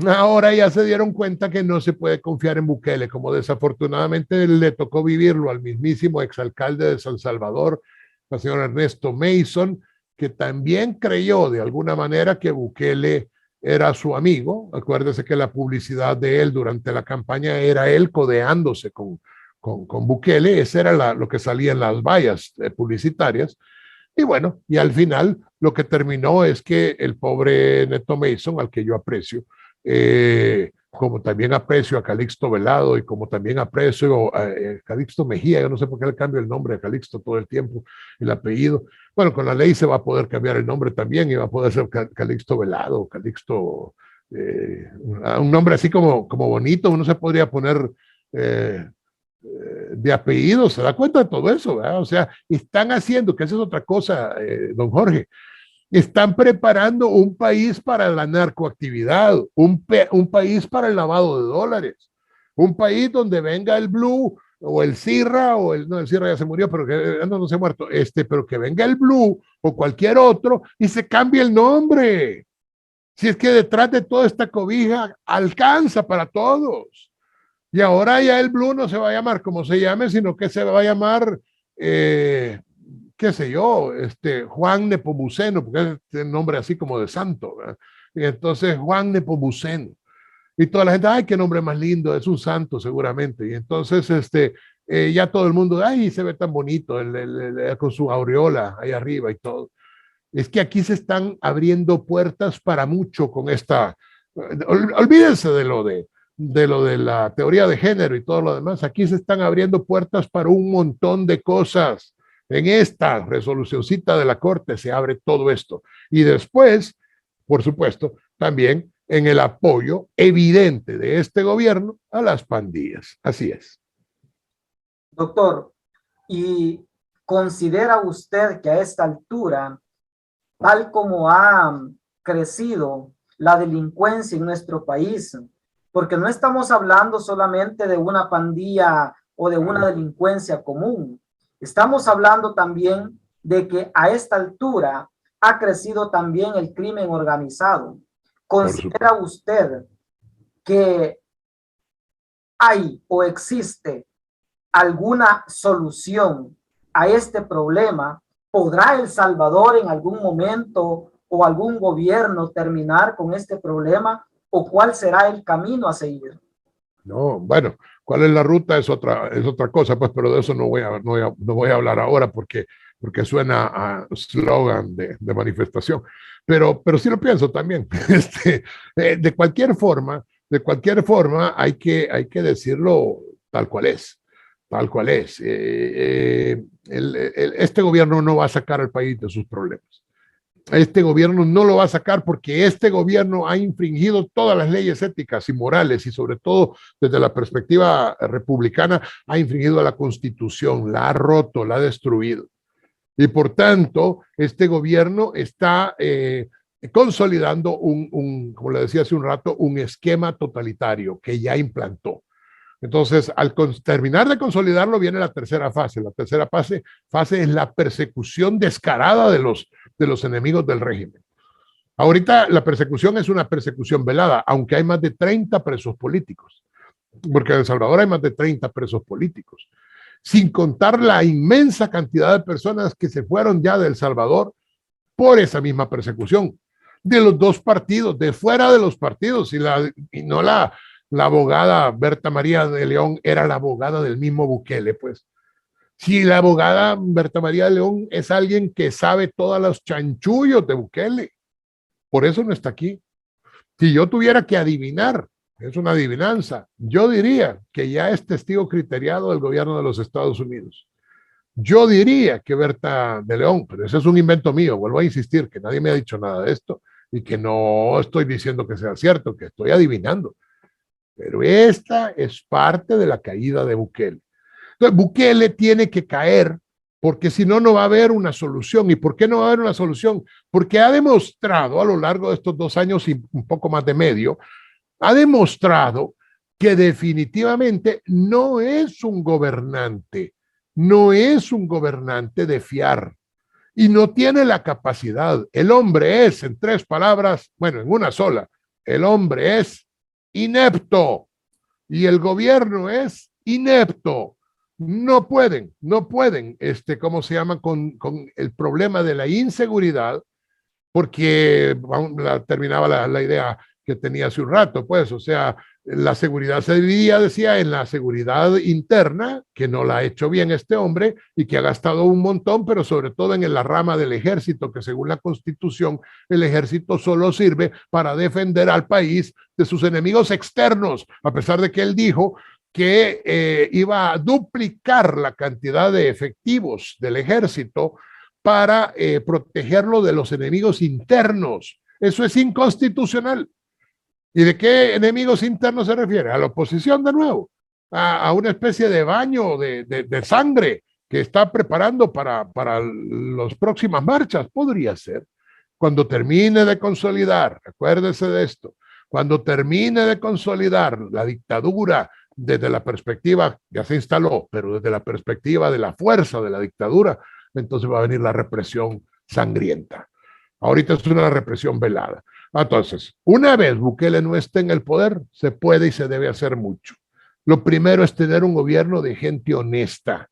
Speaker 3: ahora ya se dieron cuenta que no se puede confiar en Bukele, como desafortunadamente le tocó vivirlo al mismísimo exalcalde de San Salvador, el señor Ernesto Mason, que también creyó de alguna manera que Bukele era su amigo. Acuérdese que la publicidad de él durante la campaña era él codeándose con Bukele, ese era lo que salía en las vallas publicitarias. Y bueno, y al final lo que terminó es que el pobre Neto Mason, al que yo aprecio, como también aprecio a Calixto Velado y como también aprecio a Calixto Mejía, yo no sé por qué le cambio el nombre a Calixto todo el tiempo, el apellido. Bueno, con la ley se va a poder cambiar el nombre también y va a poder ser Calixto Velado, Calixto, un nombre así como bonito, uno se podría poner de apellido, se da cuenta de todo eso, ¿verdad? O sea, están haciendo, que esa es otra cosa, don Jorge, están preparando un país para la narcoactividad, un país para el lavado de dólares, un país donde venga el Blue o el Sirra, no, el Sirra ya se murió, pero que no se ha muerto, pero que venga el Blue o cualquier otro y se cambie el nombre. Si es que detrás de toda esta cobija alcanza para todos. Y ahora ya el Blue no se va a llamar como se llame, sino que se va a llamar, qué sé yo, Juan Nepomuceno, porque es el nombre así como de santo, ¿verdad? Y entonces Juan Nepomuceno. Y toda la gente, ay, qué nombre más lindo, es un santo seguramente. Y entonces ya todo el mundo, ay, se ve tan bonito, con su aureola ahí arriba y todo. Es que aquí se están abriendo puertas para mucho con esta, olvídense de lo de la teoría de género y todo lo demás, aquí se están abriendo puertas para un montón de cosas. En esta resolucioncita de la Corte se abre todo esto. Y después, por supuesto, también en el apoyo evidente de este gobierno a las pandillas. Así es.
Speaker 2: Doctor, ¿y considera usted que a esta altura, tal como ha crecido la delincuencia en nuestro país, porque no estamos hablando solamente de una pandilla o de una delincuencia común, estamos hablando también de que a esta altura ha crecido también el crimen organizado? ¿Considera usted que hay o existe alguna solución a este problema? ¿Podrá El Salvador en algún momento o algún gobierno terminar con este problema? ¿O cuál será el camino a seguir?
Speaker 3: No, bueno, ¿cuál es la ruta? Es otra cosa, pues, pero de eso no voy a hablar ahora porque suena a slogan de manifestación. Pero sí lo pienso también. De cualquier forma hay que decirlo tal cual es. tal cual es. Este gobierno no va a sacar al país de sus problemas. Este gobierno no lo va a sacar porque este gobierno ha infringido todas las leyes éticas y morales y sobre todo desde la perspectiva republicana ha infringido la Constitución, la ha roto, la ha destruido. Y por tanto, este gobierno está consolidando como le decía hace un rato, un esquema totalitario que ya implantó. Entonces, al terminar de consolidarlo, viene la tercera fase. La tercera fase es la persecución descarada de los enemigos del régimen. Ahorita la persecución es una persecución velada, aunque hay más de 30 presos políticos, porque en El Salvador hay más de 30 presos políticos, sin contar la inmensa cantidad de personas que se fueron ya de El Salvador por esa misma persecución, de los dos partidos, de fuera de los partidos, y no la abogada Berta María de León era la abogada del mismo Bukele, pues. Si la abogada Berta María de León es alguien que sabe todos los chanchullos de Bukele, por eso no está aquí. Si yo tuviera que adivinar, es una adivinanza, yo diría que ya es testigo criteriado del gobierno de los Estados Unidos. Yo diría que Berta de León, pero ese es un invento mío, vuelvo a insistir que nadie me ha dicho nada de esto y que no estoy diciendo que sea cierto, que estoy adivinando. Pero esta es parte de la caída de Bukele. Entonces, Bukele tiene que caer porque si no, no va a haber una solución. ¿Y por qué no va a haber una solución? Porque ha demostrado a lo largo de estos 2 años y un poco más de medio, ha demostrado que definitivamente no es un gobernante, no es un gobernante de fiar y no tiene la capacidad. El hombre es, en 3 palabras, bueno, en una sola, el hombre es inepto y el gobierno es inepto. No pueden, ¿cómo se llama? Con el problema de la inseguridad, porque terminaba la idea que tenía hace un rato, pues, o sea, la seguridad se dividía, decía, en la seguridad interna, que no la ha hecho bien este hombre y que ha gastado un montón, pero sobre todo en la rama del ejército, que según la Constitución, el ejército solo sirve para defender al país de sus enemigos externos, a pesar de que él dijo que iba a duplicar la cantidad de efectivos del ejército para protegerlo de los enemigos internos. Eso es inconstitucional. ¿Y de qué enemigos internos se refiere? A la oposición de nuevo, a una especie de baño de sangre que está preparando para las próximas marchas. Podría ser. Cuando termine de consolidar, acuérdese de esto, cuando termine de consolidar la dictadura desde la perspectiva, ya se instaló, pero desde la perspectiva de la fuerza de la dictadura, entonces va a venir la represión sangrienta. Ahorita es una represión velada. Entonces, una vez Bukele no esté en el poder, se puede y se debe hacer mucho. Lo primero es tener un gobierno de gente honesta.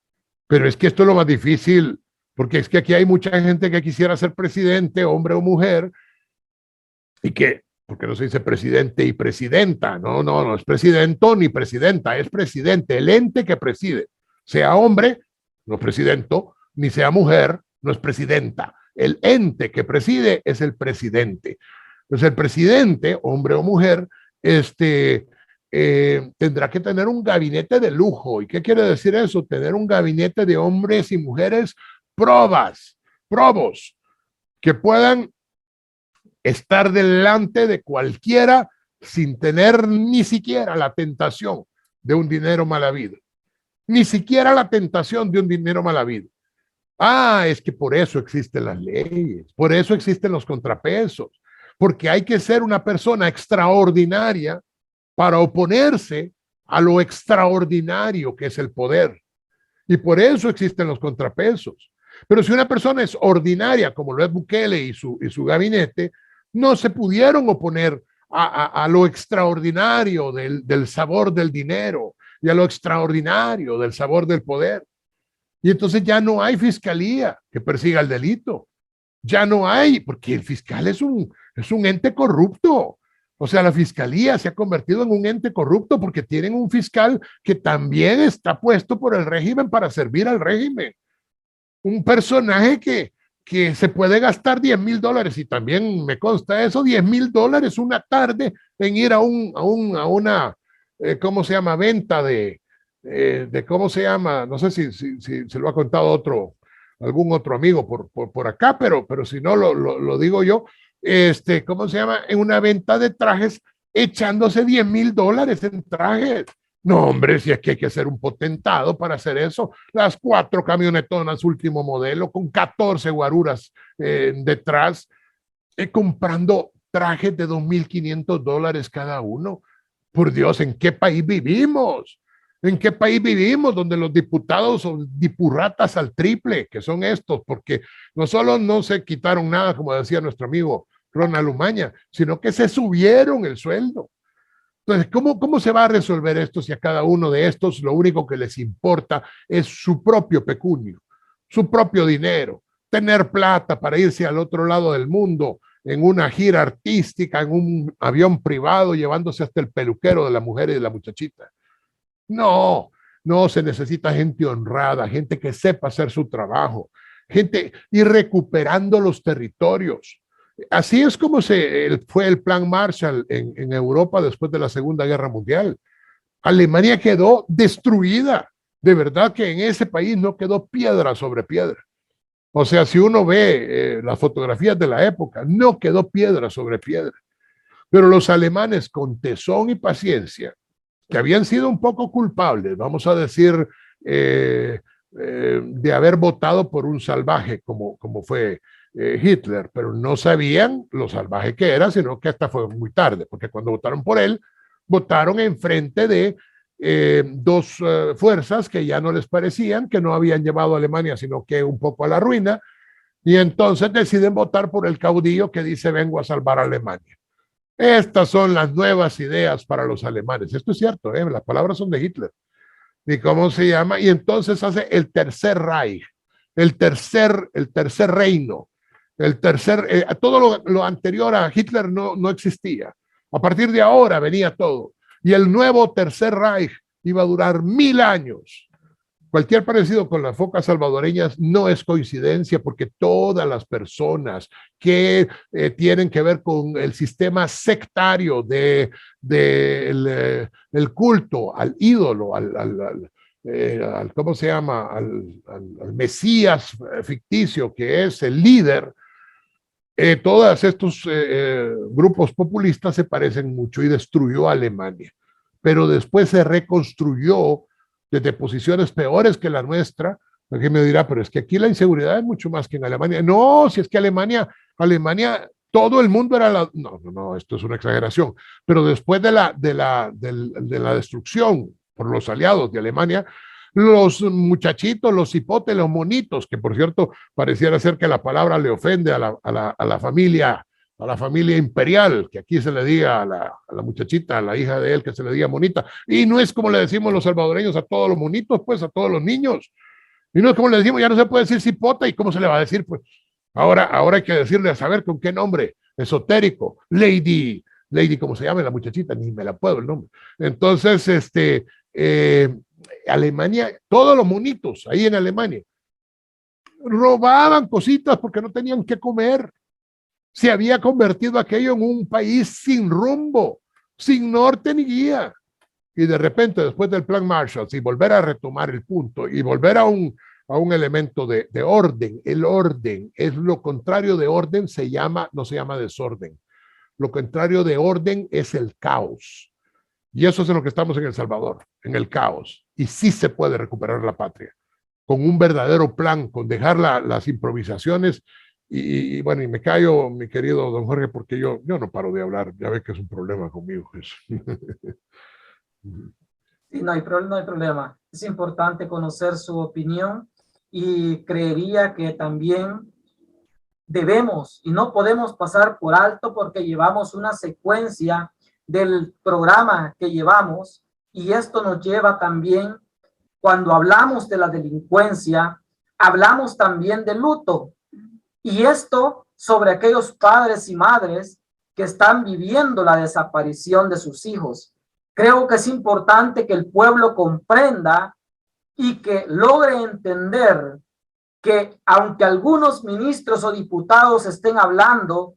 Speaker 3: Pero es que esto es lo más difícil, porque es que aquí hay mucha gente que quisiera ser presidente, hombre o mujer, y que, porque no se dice presidente y presidenta, no es presidente ni presidenta, es presidente, el ente que preside. Sea hombre, no es presidento, ni sea mujer, no es presidenta. El ente que preside es el presidente. Entonces el presidente, hombre o mujer, tendrá que tener un gabinete de lujo. ¿Y qué quiere decir eso? Tener un gabinete de hombres y mujeres probos, que puedan estar delante de cualquiera sin tener ni siquiera la tentación de un dinero mal habido. Ni siquiera la tentación de un dinero mal habido. Es que por eso existen las leyes, por eso existen los contrapesos, porque hay que ser una persona extraordinaria para oponerse a lo extraordinario que es el poder. Y por eso existen los contrapesos. Pero si una persona es ordinaria, como lo es Bukele y su gabinete, no se pudieron oponer a lo extraordinario del sabor del dinero y a lo extraordinario del sabor del poder. Y entonces ya no hay fiscalía que persiga el delito. Ya no hay, porque el fiscal es un ente corrupto. O sea, la fiscalía se ha convertido en un ente corrupto porque tienen un fiscal que también está puesto por el régimen para servir al régimen. Un personaje que se puede gastar $10,000 y también me consta eso, $10,000 una tarde en ir a una, ¿cómo se llama? Venta de de cómo se llama, no sé si se lo ha contado algún otro amigo por acá, pero si no lo digo yo, ¿cómo se llama? En una venta de trajes echándose $10,000 en trajes. No, hombre, si es que hay que ser un potentado para hacer eso. Las 4 camionetonas último modelo con 14 guaruras detrás, comprando trajes de $2,500 cada uno. Por Dios, ¿en qué país vivimos? ¿En qué país vivimos donde los diputados son dipurratas al triple, que son estos? Porque no solo no se quitaron nada, como decía nuestro amigo Ronald Umaña, sino que se subieron el sueldo. Entonces, ¿cómo se va a resolver esto si a cada uno de estos lo único que les importa es su propio pecunio, su propio dinero, tener plata para irse al otro lado del mundo en una gira artística, en un avión privado, llevándose hasta el peluquero de la mujer y de la muchachita? No, no, se necesita gente honrada, gente que sepa hacer su trabajo, gente y recuperando los territorios. Así es como fue el plan Marshall en Europa después de la Segunda Guerra Mundial. Alemania quedó destruida. De verdad que en ese país no quedó piedra sobre piedra. O sea, si uno ve las fotografías de la época, no quedó piedra sobre piedra. Pero los alemanes, con tesón y paciencia, que habían sido un poco culpables, vamos a decir, de haber votado por un salvaje como fue Hitler, pero no sabían lo salvaje que era, sino que hasta fue muy tarde, porque cuando votaron por él, votaron en frente de dos fuerzas que ya no les parecían, que no habían llevado a Alemania, sino que un poco a la ruina, y entonces deciden votar por el caudillo que dice vengo a salvar a Alemania. Estas son las nuevas ideas para los alemanes. Esto es cierto, las palabras son de Hitler. ¿Y cómo se llama? Y entonces hace el Tercer Reich, el tercer reino, todo lo anterior a Hitler no existía. A partir de ahora venía todo. Y el nuevo Tercer Reich iba a durar 1000 años. Cualquier parecido con las focas salvadoreñas no es coincidencia, porque todas las personas que tienen que ver con el sistema sectario del culto al ídolo, ¿cómo se llama? Al Mesías ficticio que es el líder, todos estos grupos populistas se parecen mucho y destruyó a Alemania. Pero después se reconstruyó desde posiciones peores que la nuestra. Alguien me dirá, pero es que aquí la inseguridad es mucho más que en Alemania. No, si es que Alemania, todo el mundo era la... No, esto es una exageración. Pero después de la destrucción por los aliados de Alemania, los muchachitos, los hipotes, los monitos, que por cierto pareciera ser que la palabra le ofende a la familia imperial, que aquí se le diga a la muchachita, a la hija de él, que se le diga monita. Y no es como le decimos los salvadoreños a todos los monitos, pues a todos los niños. Y no es como le decimos, ya no se puede decir cipota, ¿y cómo se le va a decir? Pues ahora hay que decirle a saber con qué nombre esotérico. Lady, ¿cómo se llama la muchachita? Ni me la puedo el nombre. Entonces, Alemania, todos los monitos ahí en Alemania robaban cositas porque no tenían que comer. Se había convertido aquello en un país sin rumbo, sin norte ni guía. Y de repente, después del plan Marshall, y volver a retomar el punto y volver a un elemento de orden, el orden es lo contrario de orden, no se llama desorden. Lo contrario de orden es el caos. Y eso es en lo que estamos en El Salvador, en el caos. Y sí se puede recuperar la patria, con un verdadero plan, con dejar las improvisaciones. Y bueno, y me callo, mi querido don Jorge, porque yo no paro de hablar. Ya ve que es un problema conmigo eso.
Speaker 2: Sí, no hay problema. Es importante conocer su opinión y creería que también debemos y no podemos pasar por alto, porque llevamos una secuencia del programa que llevamos, y esto nos lleva también, cuando hablamos de la delincuencia, hablamos también de luto, y esto sobre aquellos padres y madres que están viviendo la desaparición de sus hijos. Creo que es importante que el pueblo comprenda y que logre entender que aunque algunos ministros o diputados estén hablando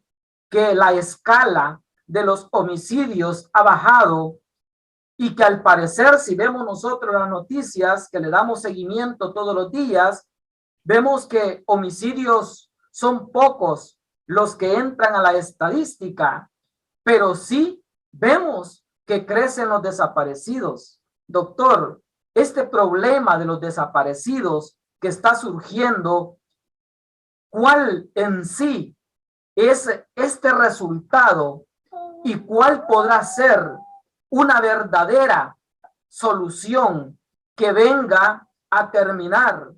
Speaker 2: que la escala de los homicidios ha bajado y que al parecer, si vemos nosotros las noticias que le damos seguimiento todos los días, vemos que homicidios son pocos los que entran a la estadística, pero sí vemos que crecen los desaparecidos. Doctor, este problema de los desaparecidos que está surgiendo, ¿cuál en sí es este resultado y cuál podrá ser una verdadera solución que venga a terminar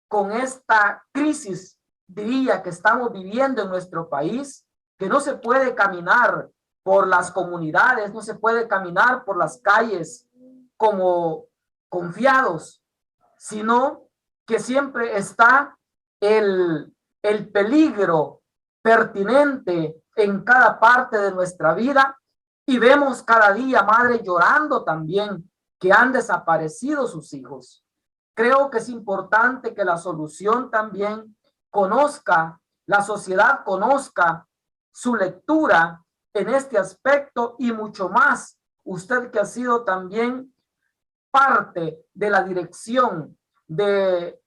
Speaker 2: con esta crisis, diría, que estamos viviendo en nuestro país, que no se puede caminar por las comunidades, no se puede caminar por las calles como confiados, sino que siempre está el peligro pertinente en cada parte de nuestra vida, y vemos cada día madres llorando también que han desaparecido sus hijos. Creo que es importante que la solución también conozca, la sociedad conozca su lectura en este aspecto y mucho más. Usted que ha sido también parte de la dirección de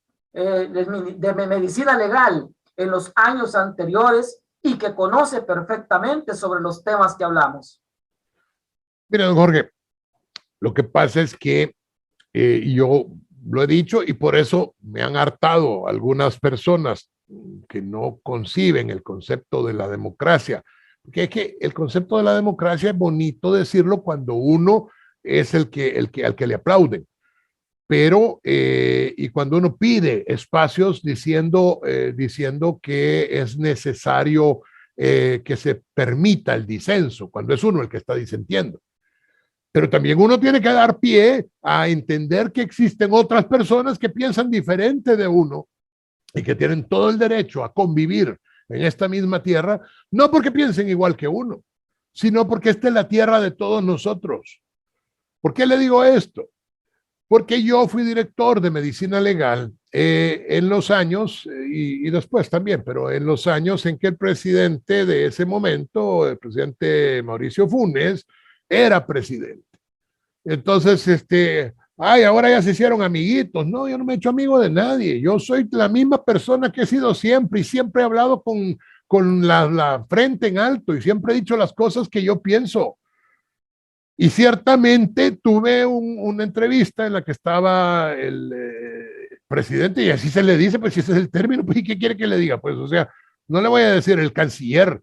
Speaker 2: medicina legal en los años anteriores y que conoce perfectamente sobre los temas que hablamos.
Speaker 3: Mira, don Jorge, lo que pasa es que yo lo he dicho y por eso me han hartado algunas personas que no conciben el concepto de la democracia. Porque es que el concepto de la democracia es bonito decirlo cuando uno es al que le aplauden. Pero, y cuando uno pide espacios diciendo que es necesario que se permita el disenso, cuando es uno el que está disentiendo. Pero también uno tiene que dar pie a entender que existen otras personas que piensan diferente de uno y que tienen todo el derecho a convivir en esta misma tierra, no porque piensen igual que uno, sino porque esta es la tierra de todos nosotros. ¿Por qué le digo esto? Porque yo fui director de medicina legal en los años, y después también, pero en los años en que el presidente de ese momento, el presidente Mauricio Funes, era presidente. Entonces, ahora ya se hicieron amiguitos. No, yo no me he hecho amigo de nadie. Yo soy la misma persona que he sido siempre y siempre he hablado con la frente en alto y siempre he dicho las cosas que yo pienso. Y ciertamente tuve una entrevista en la que estaba el presidente, y así se le dice, pues si ese es el término, pues ¿y qué quiere que le diga? Pues, o sea, no le voy a decir el canciller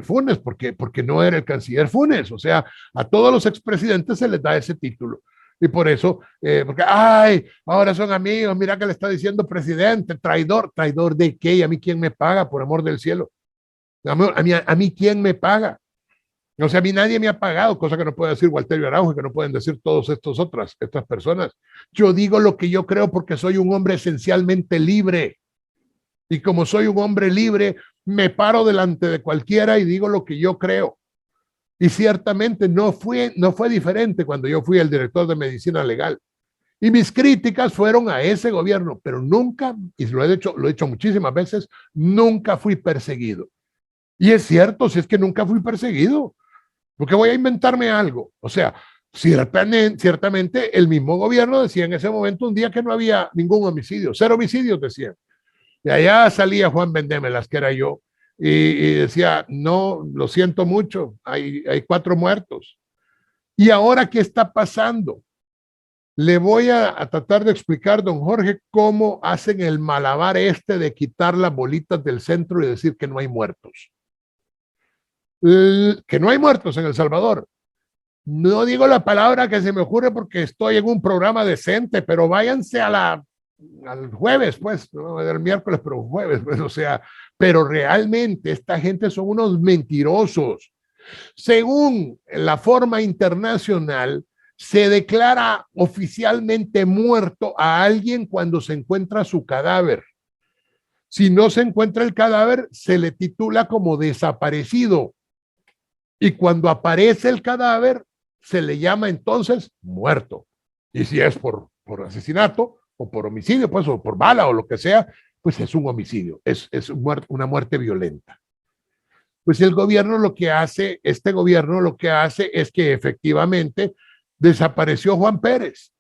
Speaker 3: Funes, porque no era el canciller Funes. O sea, a todos los expresidentes se les da ese título. Y por eso, porque, ay, ahora son amigos, mira que le está diciendo presidente, traidor. ¿Traidor de qué? ¿Y a mí quién me paga, por amor del cielo? A mí quién me paga. O sea, a mí nadie me ha pagado, cosa que no puede decir Walterio Araujo y que no pueden decir todas estas personas. Yo digo lo que yo creo porque soy un hombre esencialmente libre. Y como soy un hombre libre, me paro delante de cualquiera y digo lo que yo creo. Y ciertamente no fue diferente cuando yo fui el director de medicina legal. Y mis críticas fueron a ese gobierno, pero nunca, y lo he hecho muchísimas veces, nunca fui perseguido. Y es cierto, si es que nunca fui perseguido. Porque voy a inventarme algo. O sea, ciertamente el mismo gobierno decía en ese momento un día que no había ningún homicidio, 0 homicidios decían. Y allá salía Juan Vendémelas, que era yo, y decía, no, lo siento mucho, hay 4 muertos. ¿Y ahora qué está pasando? Le voy a tratar de explicar, don Jorge, cómo hacen el malabar de quitar las bolitas del centro y decir que no hay muertos. Que no hay muertos en El Salvador. No digo la palabra que se me ocurre porque estoy en un programa decente, pero váyanse al jueves, pues, no el miércoles, pero jueves, pues, o sea, pero realmente esta gente son unos mentirosos. Según la forma internacional, se declara oficialmente muerto a alguien cuando se encuentra su cadáver. Si no se encuentra el cadáver, se le titula como desaparecido. Y cuando aparece el cadáver, se le llama entonces muerto. Y si es por asesinato o por homicidio, pues, o por bala o lo que sea, pues es un homicidio, es una muerte violenta. Pues el gobierno lo que hace, este gobierno lo que hace es que efectivamente desapareció Juan Pérez.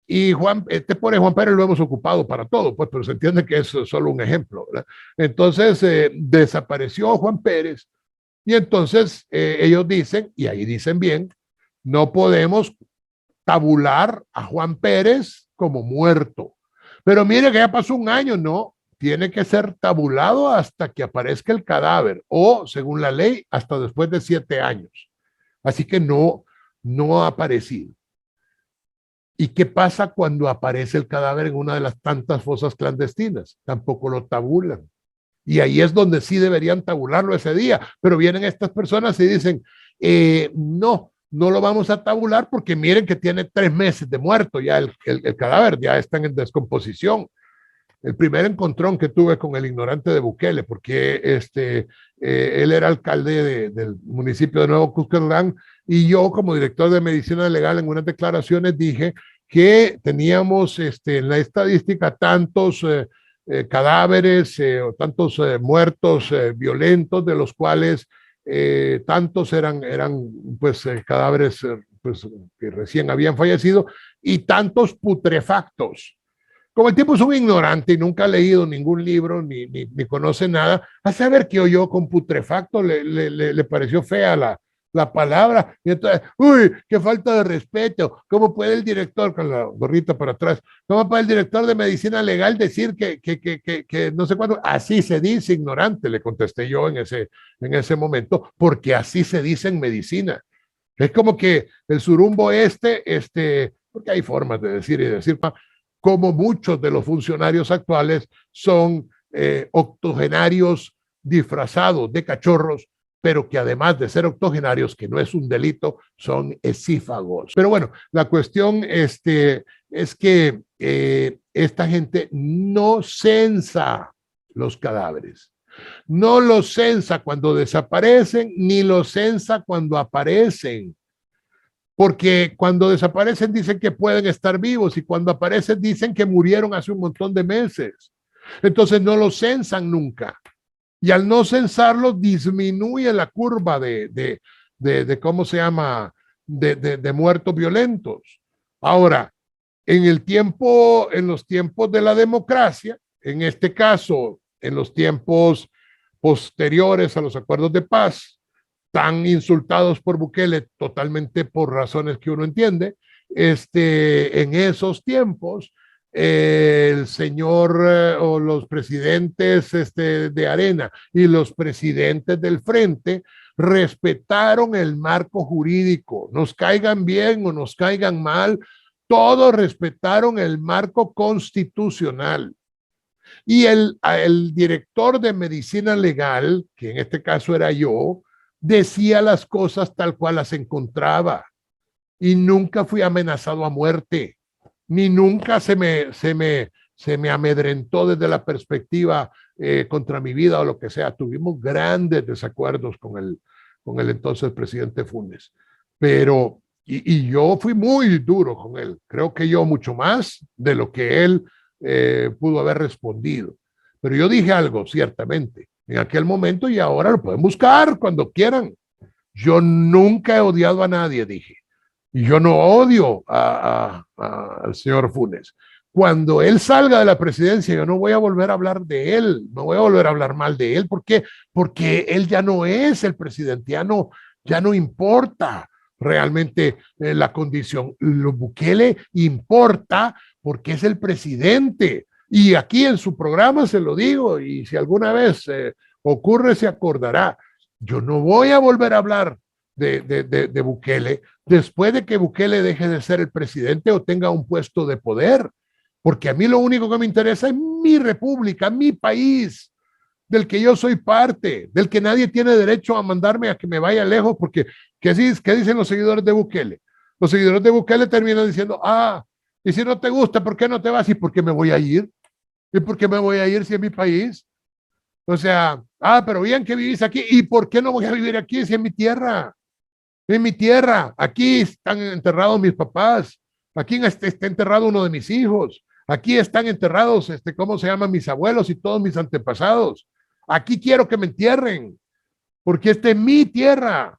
Speaker 3: Y este pobre Juan Pérez lo hemos ocupado para todo, pues, pero se entiende que es solo un ejemplo, ¿verdad? Entonces, desapareció Juan Pérez y entonces ellos dicen, y ahí dicen bien, no podemos tabular a Juan Pérez como muerto. Pero mire que ya pasó un año, no, tiene que ser tabulado hasta que aparezca el cadáver o, según la ley, hasta después de 7 años. Así que no ha aparecido. ¿Y qué pasa cuando aparece el cadáver en una de las tantas fosas clandestinas? Tampoco lo tabulan. Y ahí es donde sí deberían tabularlo ese día. Pero vienen estas personas y dicen, no lo vamos a tabular porque miren que tiene 3 meses de muerto ya el cadáver, ya está en descomposición. El primer encontrón que tuve con el ignorante de Bukele, porque él era alcalde del municipio de Nuevo Cuscatlán y yo como director de medicina legal en unas declaraciones dije que teníamos en la estadística tantos cadáveres o tantos muertos violentos, de los cuales tantos eran pues cadáveres pues, que recién habían fallecido y tantos putrefactos. Como el tipo es un ignorante y nunca ha leído ningún libro ni conoce nada, a saber que oyó con putrefacto, le pareció fea la palabra. Y entonces, uy, qué falta de respeto. ¿Cómo puede el director, con la gorrita para atrás, cómo puede el director de medicina legal decir que no sé cuándo? Así se dice ignorante, le contesté yo en ese momento, porque así se dice en medicina. Es como que el surumbo porque hay formas de decir y de decir, como muchos de los funcionarios actuales son octogenarios disfrazados de cachorros, pero que además de ser octogenarios, que no es un delito, son esífagos. Pero bueno, la cuestión es que esta gente no censa los cadáveres. No los censa cuando desaparecen, ni los censa cuando aparecen. Porque cuando desaparecen dicen que pueden estar vivos y cuando aparecen dicen que murieron hace un montón de meses. Entonces no los censan nunca. Y al no censarlos disminuye la curva de ¿cómo se llama? De muertos violentos. Ahora, en los tiempos de la democracia, en este caso, en los tiempos posteriores a los acuerdos de paz, tan insultados por Bukele totalmente por razones que uno entiende, en esos tiempos, el señor o los presidentes de Arena y los presidentes del Frente respetaron el marco jurídico, nos caigan bien o nos caigan mal, todos respetaron el marco constitucional. Y el director de medicina legal, que en este caso era yo, decía las cosas tal cual las encontraba y nunca fui amenazado a muerte, ni nunca se me amedrentó desde la perspectiva contra mi vida o lo que sea. Tuvimos grandes desacuerdos con el entonces presidente Funes, pero y yo fui muy duro con él, creo que yo mucho más de lo que él pudo haber respondido, pero yo dije algo ciertamente en aquel momento y ahora lo pueden buscar cuando quieran. Yo nunca he odiado a nadie, dije. Y yo no odio al señor Funes. Cuando él salga de la presidencia, yo no voy a volver a hablar de él, no voy a volver a hablar mal de él. ¿Por qué? Porque él ya no es el presidente, ya no importa realmente la condición. Lo Bukele importa porque es el presidente. Y aquí en su programa se lo digo, y si alguna vez ocurre, se acordará. Yo no voy a volver a hablar de Bukele después de que Bukele deje de ser el presidente o tenga un puesto de poder, porque a mí lo único que me interesa es mi república, mi país, del que yo soy parte, del que nadie tiene derecho a mandarme a que me vaya lejos, porque ¿qué dicen los seguidores de Bukele? Los seguidores de Bukele terminan diciendo, y si no te gusta, ¿por qué no te vas? ¿Y por qué me voy a ir? ¿Y por qué me voy a ir si es mi país? O sea, pero bien que vivís aquí. ¿Y por qué no voy a vivir aquí si es mi tierra? En mi tierra. Aquí están enterrados mis papás. Aquí está enterrado uno de mis hijos. Aquí están enterrados, ¿cómo se llaman? Mis abuelos y todos mis antepasados. Aquí quiero que me entierren, porque esta es mi tierra.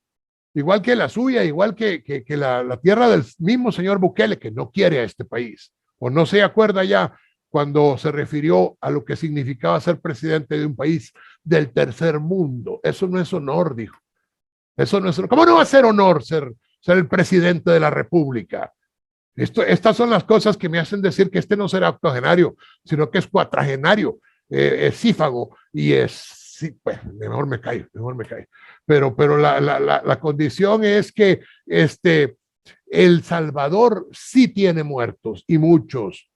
Speaker 3: igual que la suya, igual que la tierra del mismo señor Bukele, que no quiere a este país, o no se acuerda ya cuando se refirió a lo que significaba ser presidente de un país del tercer mundo. Eso no es honor, dijo. Eso no es honor. ¿Cómo no va a ser honor ser el presidente de la República? Estas son las cosas que me hacen decir que este no será octogenario, sino que es cuatragenario, es cífago y es, sí, pues, mejor me callo. Pero la condición es que El Salvador sí tiene muertos y muchos,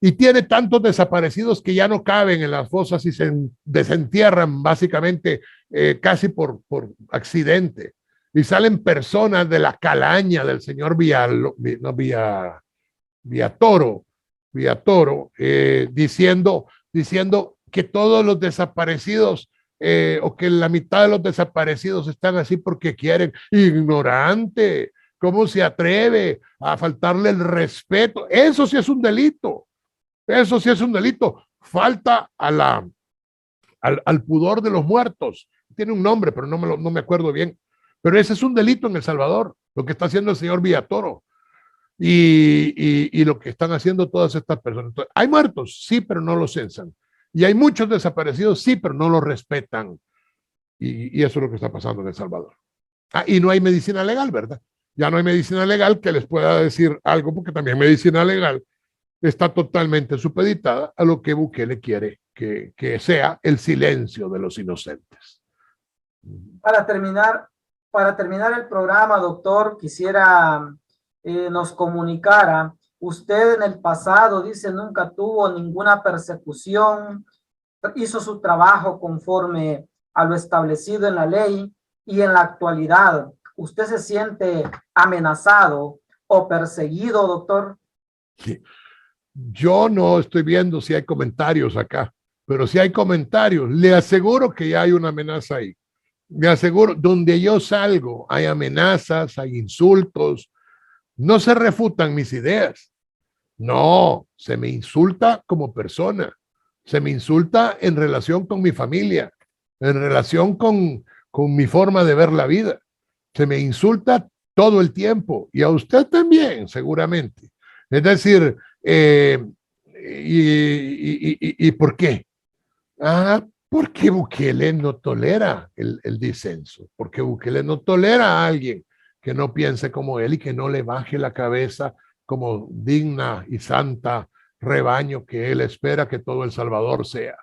Speaker 3: y tiene tantos desaparecidos que ya no caben en las fosas y se desentierran básicamente casi por accidente. Y salen personas de la calaña del señor Villatoro, diciendo que todos los desaparecidos o que la mitad de los desaparecidos están así porque quieren. Ignorante, ¿cómo se atreve a faltarle el respeto? Eso sí es un delito. Eso sí es un delito. Falta al pudor de los muertos. Tiene un nombre, pero no me acuerdo bien. Pero ese es un delito en El Salvador, lo que está haciendo el señor Villatoro y lo que están haciendo todas estas personas. Entonces, hay muertos, sí, pero no los censan. Y hay muchos desaparecidos, sí, pero no los respetan. Y eso es lo que está pasando en El Salvador. Y no hay medicina legal, ¿verdad? Ya no hay medicina legal que les pueda decir algo, porque también medicina legal está totalmente supeditada a lo que Bukele quiere que sea el silencio de los inocentes.
Speaker 2: Para terminar el programa, doctor, quisiera nos comunicara, usted en el pasado, dice, nunca tuvo ninguna persecución, hizo su trabajo conforme a lo establecido en la ley, y en la actualidad, ¿usted se siente amenazado o perseguido, doctor?
Speaker 3: Sí. Yo no estoy viendo si hay comentarios acá, pero si hay comentarios, le aseguro que ya hay una amenaza ahí. Le aseguro, donde yo salgo, hay amenazas, hay insultos, no se refutan mis ideas. No, se me insulta como persona, se me insulta en relación con mi familia, en relación con mi forma de ver la vida. Se me insulta todo el tiempo y a usted también, seguramente. Es decir, ¿y por qué? Porque Bukele no tolera el disenso, porque Bukele no tolera a alguien que no piense como él y que no le baje la cabeza como digna y santa rebaño que él espera que todo El Salvador sea.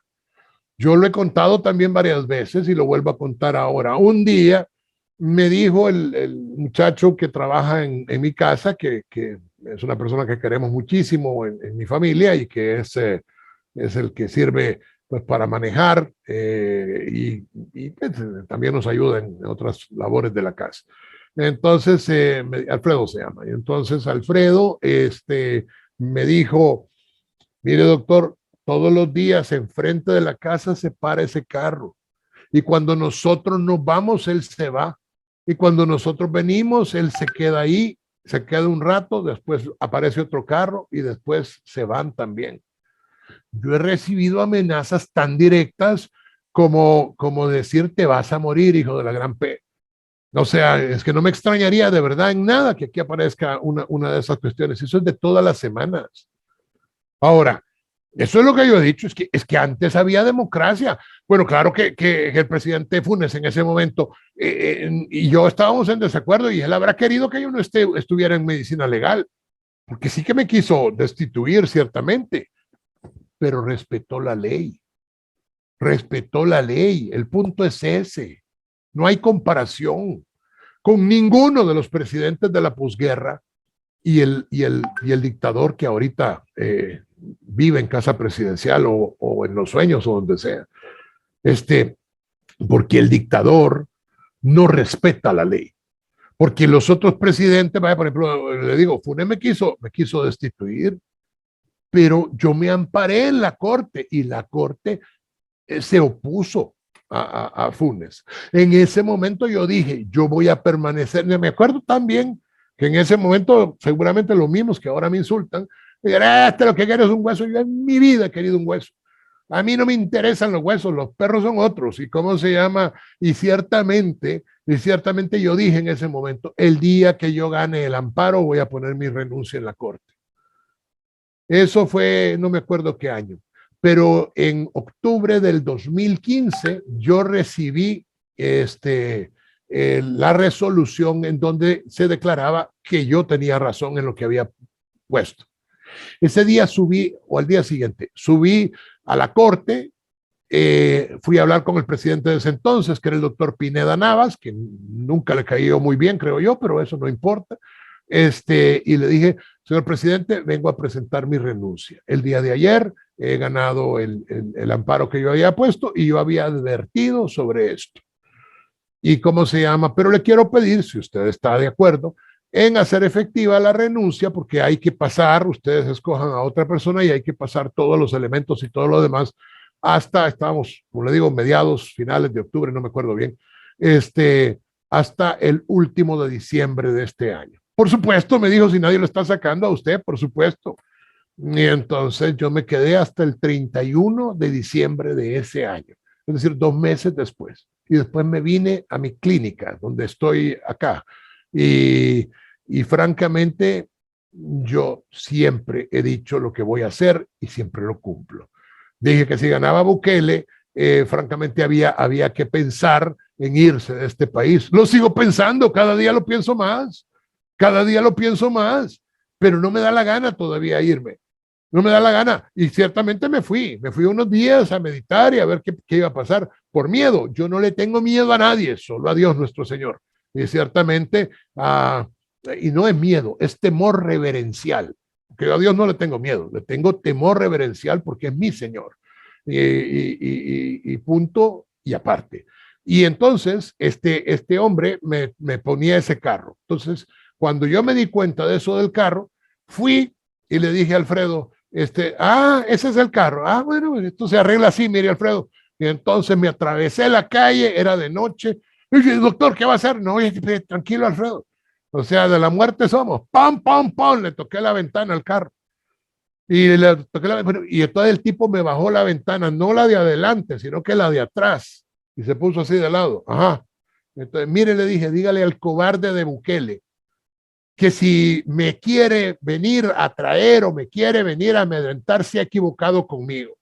Speaker 3: Yo lo he contado también varias veces y lo vuelvo a contar ahora. Un día me dijo el muchacho que trabaja en mi casa, que es una persona que queremos muchísimo en mi familia y que es el que sirve pues, para manejar y pues, también nos ayuda en otras labores de la casa. Entonces, Alfredo se llama. Y entonces Alfredo me dijo, mire doctor, todos los días enfrente de la casa se para ese carro. Y cuando nosotros nos vamos, él se va. Y cuando nosotros venimos, él se queda ahí, se queda un rato, después aparece otro carro y después se van también. Yo he recibido amenazas tan directas como decir te vas a morir, hijo de la gran P. O sea, es que no me extrañaría de verdad en nada que aquí aparezca una de esas cuestiones. Eso es de todas las semanas. Ahora, eso es lo que yo he dicho, es que antes había democracia. Bueno, claro que el presidente Funes en ese momento y yo estábamos en desacuerdo y él habrá querido que yo no estuviera en medicina legal, porque sí que me quiso destituir ciertamente, pero respetó la ley. Respetó la ley. El punto es ese. No hay comparación con ninguno de los presidentes de la posguerra y el dictador que ahorita vive en casa presidencial o en los sueños o donde sea. Porque el dictador no respeta la ley. Porque los otros presidentes, vaya, por ejemplo, le digo, Funes me quiso destituir, pero yo me amparé en la corte y la corte se opuso a Funes. En ese momento yo dije, yo voy a permanecer. Me acuerdo también que en ese momento, seguramente los mismos que ahora me insultan, digan, lo que quieres es un hueso. Yo en mi vida he querido un hueso. A mí no me interesan los huesos, los perros son otros. ¿Y cómo se llama? Y ciertamente yo dije en ese momento, el día que yo gane el amparo voy a poner mi renuncia en la corte. Eso fue, no me acuerdo qué año, pero en octubre del 2015 yo recibí la resolución en donde se declaraba que yo tenía razón en lo que había puesto. Ese día subí, o al día siguiente, subí a la corte, fui a hablar con el presidente de ese entonces, que era el doctor Pineda Navas, que nunca le cayó muy bien, creo yo, pero eso no importa. Y le dije, señor presidente, vengo a presentar mi renuncia. El día de ayer he ganado el amparo que yo había puesto y yo había advertido sobre esto. ¿Y cómo se llama? Pero le quiero pedir, si usted está de acuerdo, en hacer efectiva la renuncia, porque hay que pasar, ustedes escojan a otra persona y hay que pasar todos los elementos y todo lo demás hasta, estamos, como le digo, mediados, finales de octubre, no me acuerdo bien, hasta el último de diciembre de este año. Por supuesto, me dijo, si nadie lo está sacando a usted, por supuesto. Y entonces yo me quedé hasta el 31 de diciembre de ese año, es decir, 2 meses después. Y después me vine a mi clínica, donde estoy acá. Y francamente, yo siempre he dicho lo que voy a hacer y siempre lo cumplo. Dije que si ganaba Bukele, francamente había que pensar en irse de este país. Lo sigo pensando, cada día lo pienso más, pero no me da la gana todavía irme. No me da la gana. Y ciertamente me fui unos días a meditar y a ver qué iba a pasar por miedo. Yo no le tengo miedo a nadie, solo a Dios nuestro Señor. Y ciertamente, y no es miedo, es temor reverencial. Porque a Dios no le tengo miedo, le tengo temor reverencial porque es mi Señor. Y punto y aparte. Y entonces, este hombre me ponía ese carro. Entonces, cuando yo me di cuenta de eso del carro, fui y le dije a Alfredo, ese es el carro. Bueno, esto se arregla así, mire, Alfredo. Y entonces me atravesé la calle, era de noche. Y dije, doctor, ¿qué va a hacer? No, tranquilo, Alfredo. O sea, de la muerte somos. ¡Pam, pam, pam! Le toqué la ventana al carro. Y entonces el tipo me bajó la ventana, no la de adelante, sino que la de atrás. Y se puso así de lado. Ajá. Entonces, mire, le dije, dígale al cobarde de Bukele que si me quiere venir a traer o me quiere venir a amedrentar, se ha equivocado conmigo.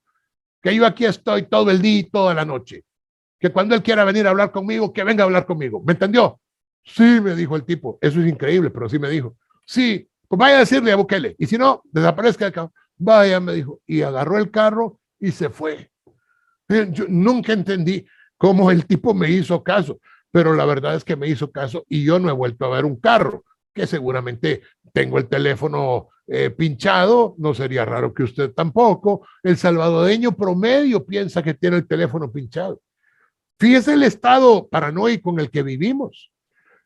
Speaker 3: Que yo aquí estoy todo el día y toda la noche. Que cuando él quiera venir a hablar conmigo, que venga a hablar conmigo. ¿Me entendió? Sí, me dijo el tipo. Eso es increíble, pero sí me dijo. Sí, pues vaya a decirle a Bukele. Y si no, desaparezca de acá. Vaya, me dijo. Y agarró el carro y se fue. Yo nunca entendí cómo el tipo me hizo caso, pero la verdad es que me hizo caso y yo no he vuelto a ver un carro, que seguramente tengo el teléfono pinchado, no sería raro que usted tampoco. El salvadoreño promedio piensa que tiene el teléfono pinchado. Fíjese el estado paranoico en el que vivimos.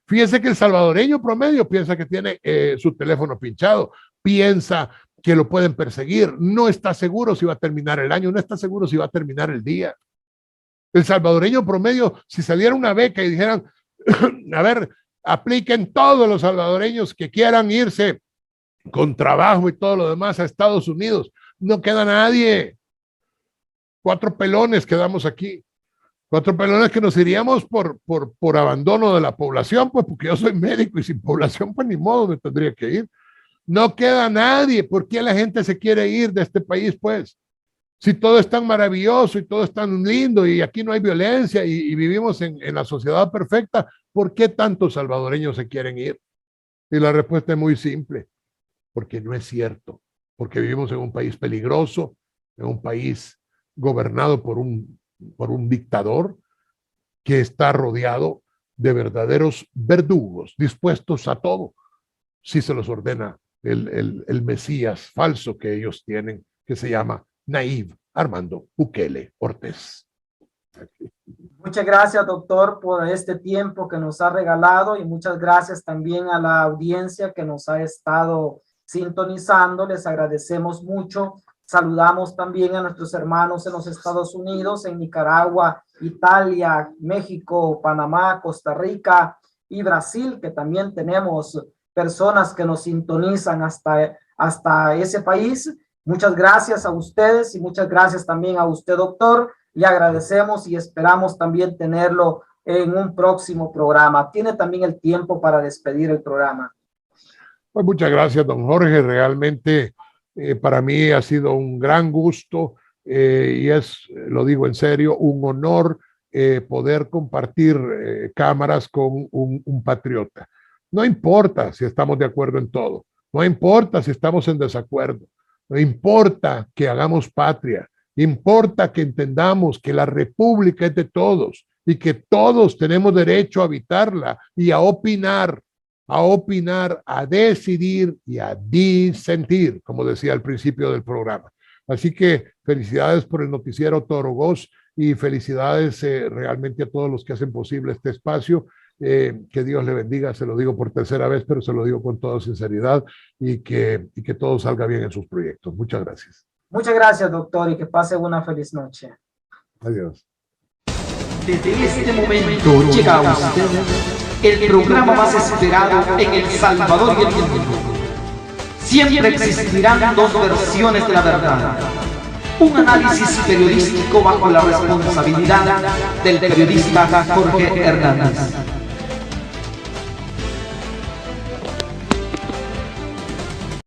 Speaker 3: Fíjese que el salvadoreño promedio piensa que tiene su teléfono pinchado, piensa que lo pueden perseguir, no está seguro si va a terminar el año, no está seguro si va a terminar el día. El salvadoreño promedio, si saliera una beca y dijeran, a ver, apliquen todos los salvadoreños que quieran irse con trabajo y todo lo demás a Estados Unidos, no queda nadie. 4 pelones quedamos aquí. 4 pelones que nos iríamos por abandono de la población, pues porque yo soy médico y sin población, pues ni modo me tendría que ir. No queda nadie. ¿Por qué la gente se quiere ir de este país, pues? Si todo es tan maravilloso y todo es tan lindo y aquí no hay violencia y vivimos en la sociedad perfecta, ¿por qué tantos salvadoreños se quieren ir? Y la respuesta es muy simple, porque no es cierto, porque vivimos en un país peligroso, en un país gobernado por un dictador que está rodeado de verdaderos verdugos, dispuestos a todo, si se los ordena el Mesías falso que ellos tienen, que se llama Nayib Armando Bukele Ortiz.
Speaker 2: Muchas gracias, doctor, por este tiempo que nos ha regalado y muchas gracias también a la audiencia que nos ha estado sintonizando. Les agradecemos mucho. Saludamos también a nuestros hermanos en los Estados Unidos, en Nicaragua, Italia, México, Panamá, Costa Rica y Brasil, que también tenemos personas que nos sintonizan hasta ese país. Muchas gracias a ustedes y muchas gracias también a usted, doctor. Le agradecemos y esperamos también tenerlo en un próximo programa. Tiene también el tiempo para despedir el programa.
Speaker 3: Pues muchas gracias, don Jorge. Realmente para mí ha sido un gran gusto y es, lo digo en serio, un honor poder compartir cámaras con un patriota. No importa si estamos de acuerdo en todo, no importa si estamos en desacuerdo, no importa que hagamos patria, importa que entendamos que la república es de todos y que todos tenemos derecho a habitarla y a opinar, a decidir y a disentir, como decía al principio del programa. Así que felicidades por el noticiero Toro Voz y felicidades realmente a todos los que hacen posible este espacio. Que Dios le bendiga, se lo digo por tercera vez, pero se lo digo con toda sinceridad y que todo salga bien en sus proyectos. Muchas gracias.
Speaker 2: Muchas gracias, doctor, y que pase una feliz noche.
Speaker 3: Adiós.
Speaker 1: Desde este momento llega a usted el programa más esperado en El Salvador y el mundo. Siempre existirán dos versiones de la verdad. Un análisis periodístico bajo la responsabilidad del periodista Jorge Hernández.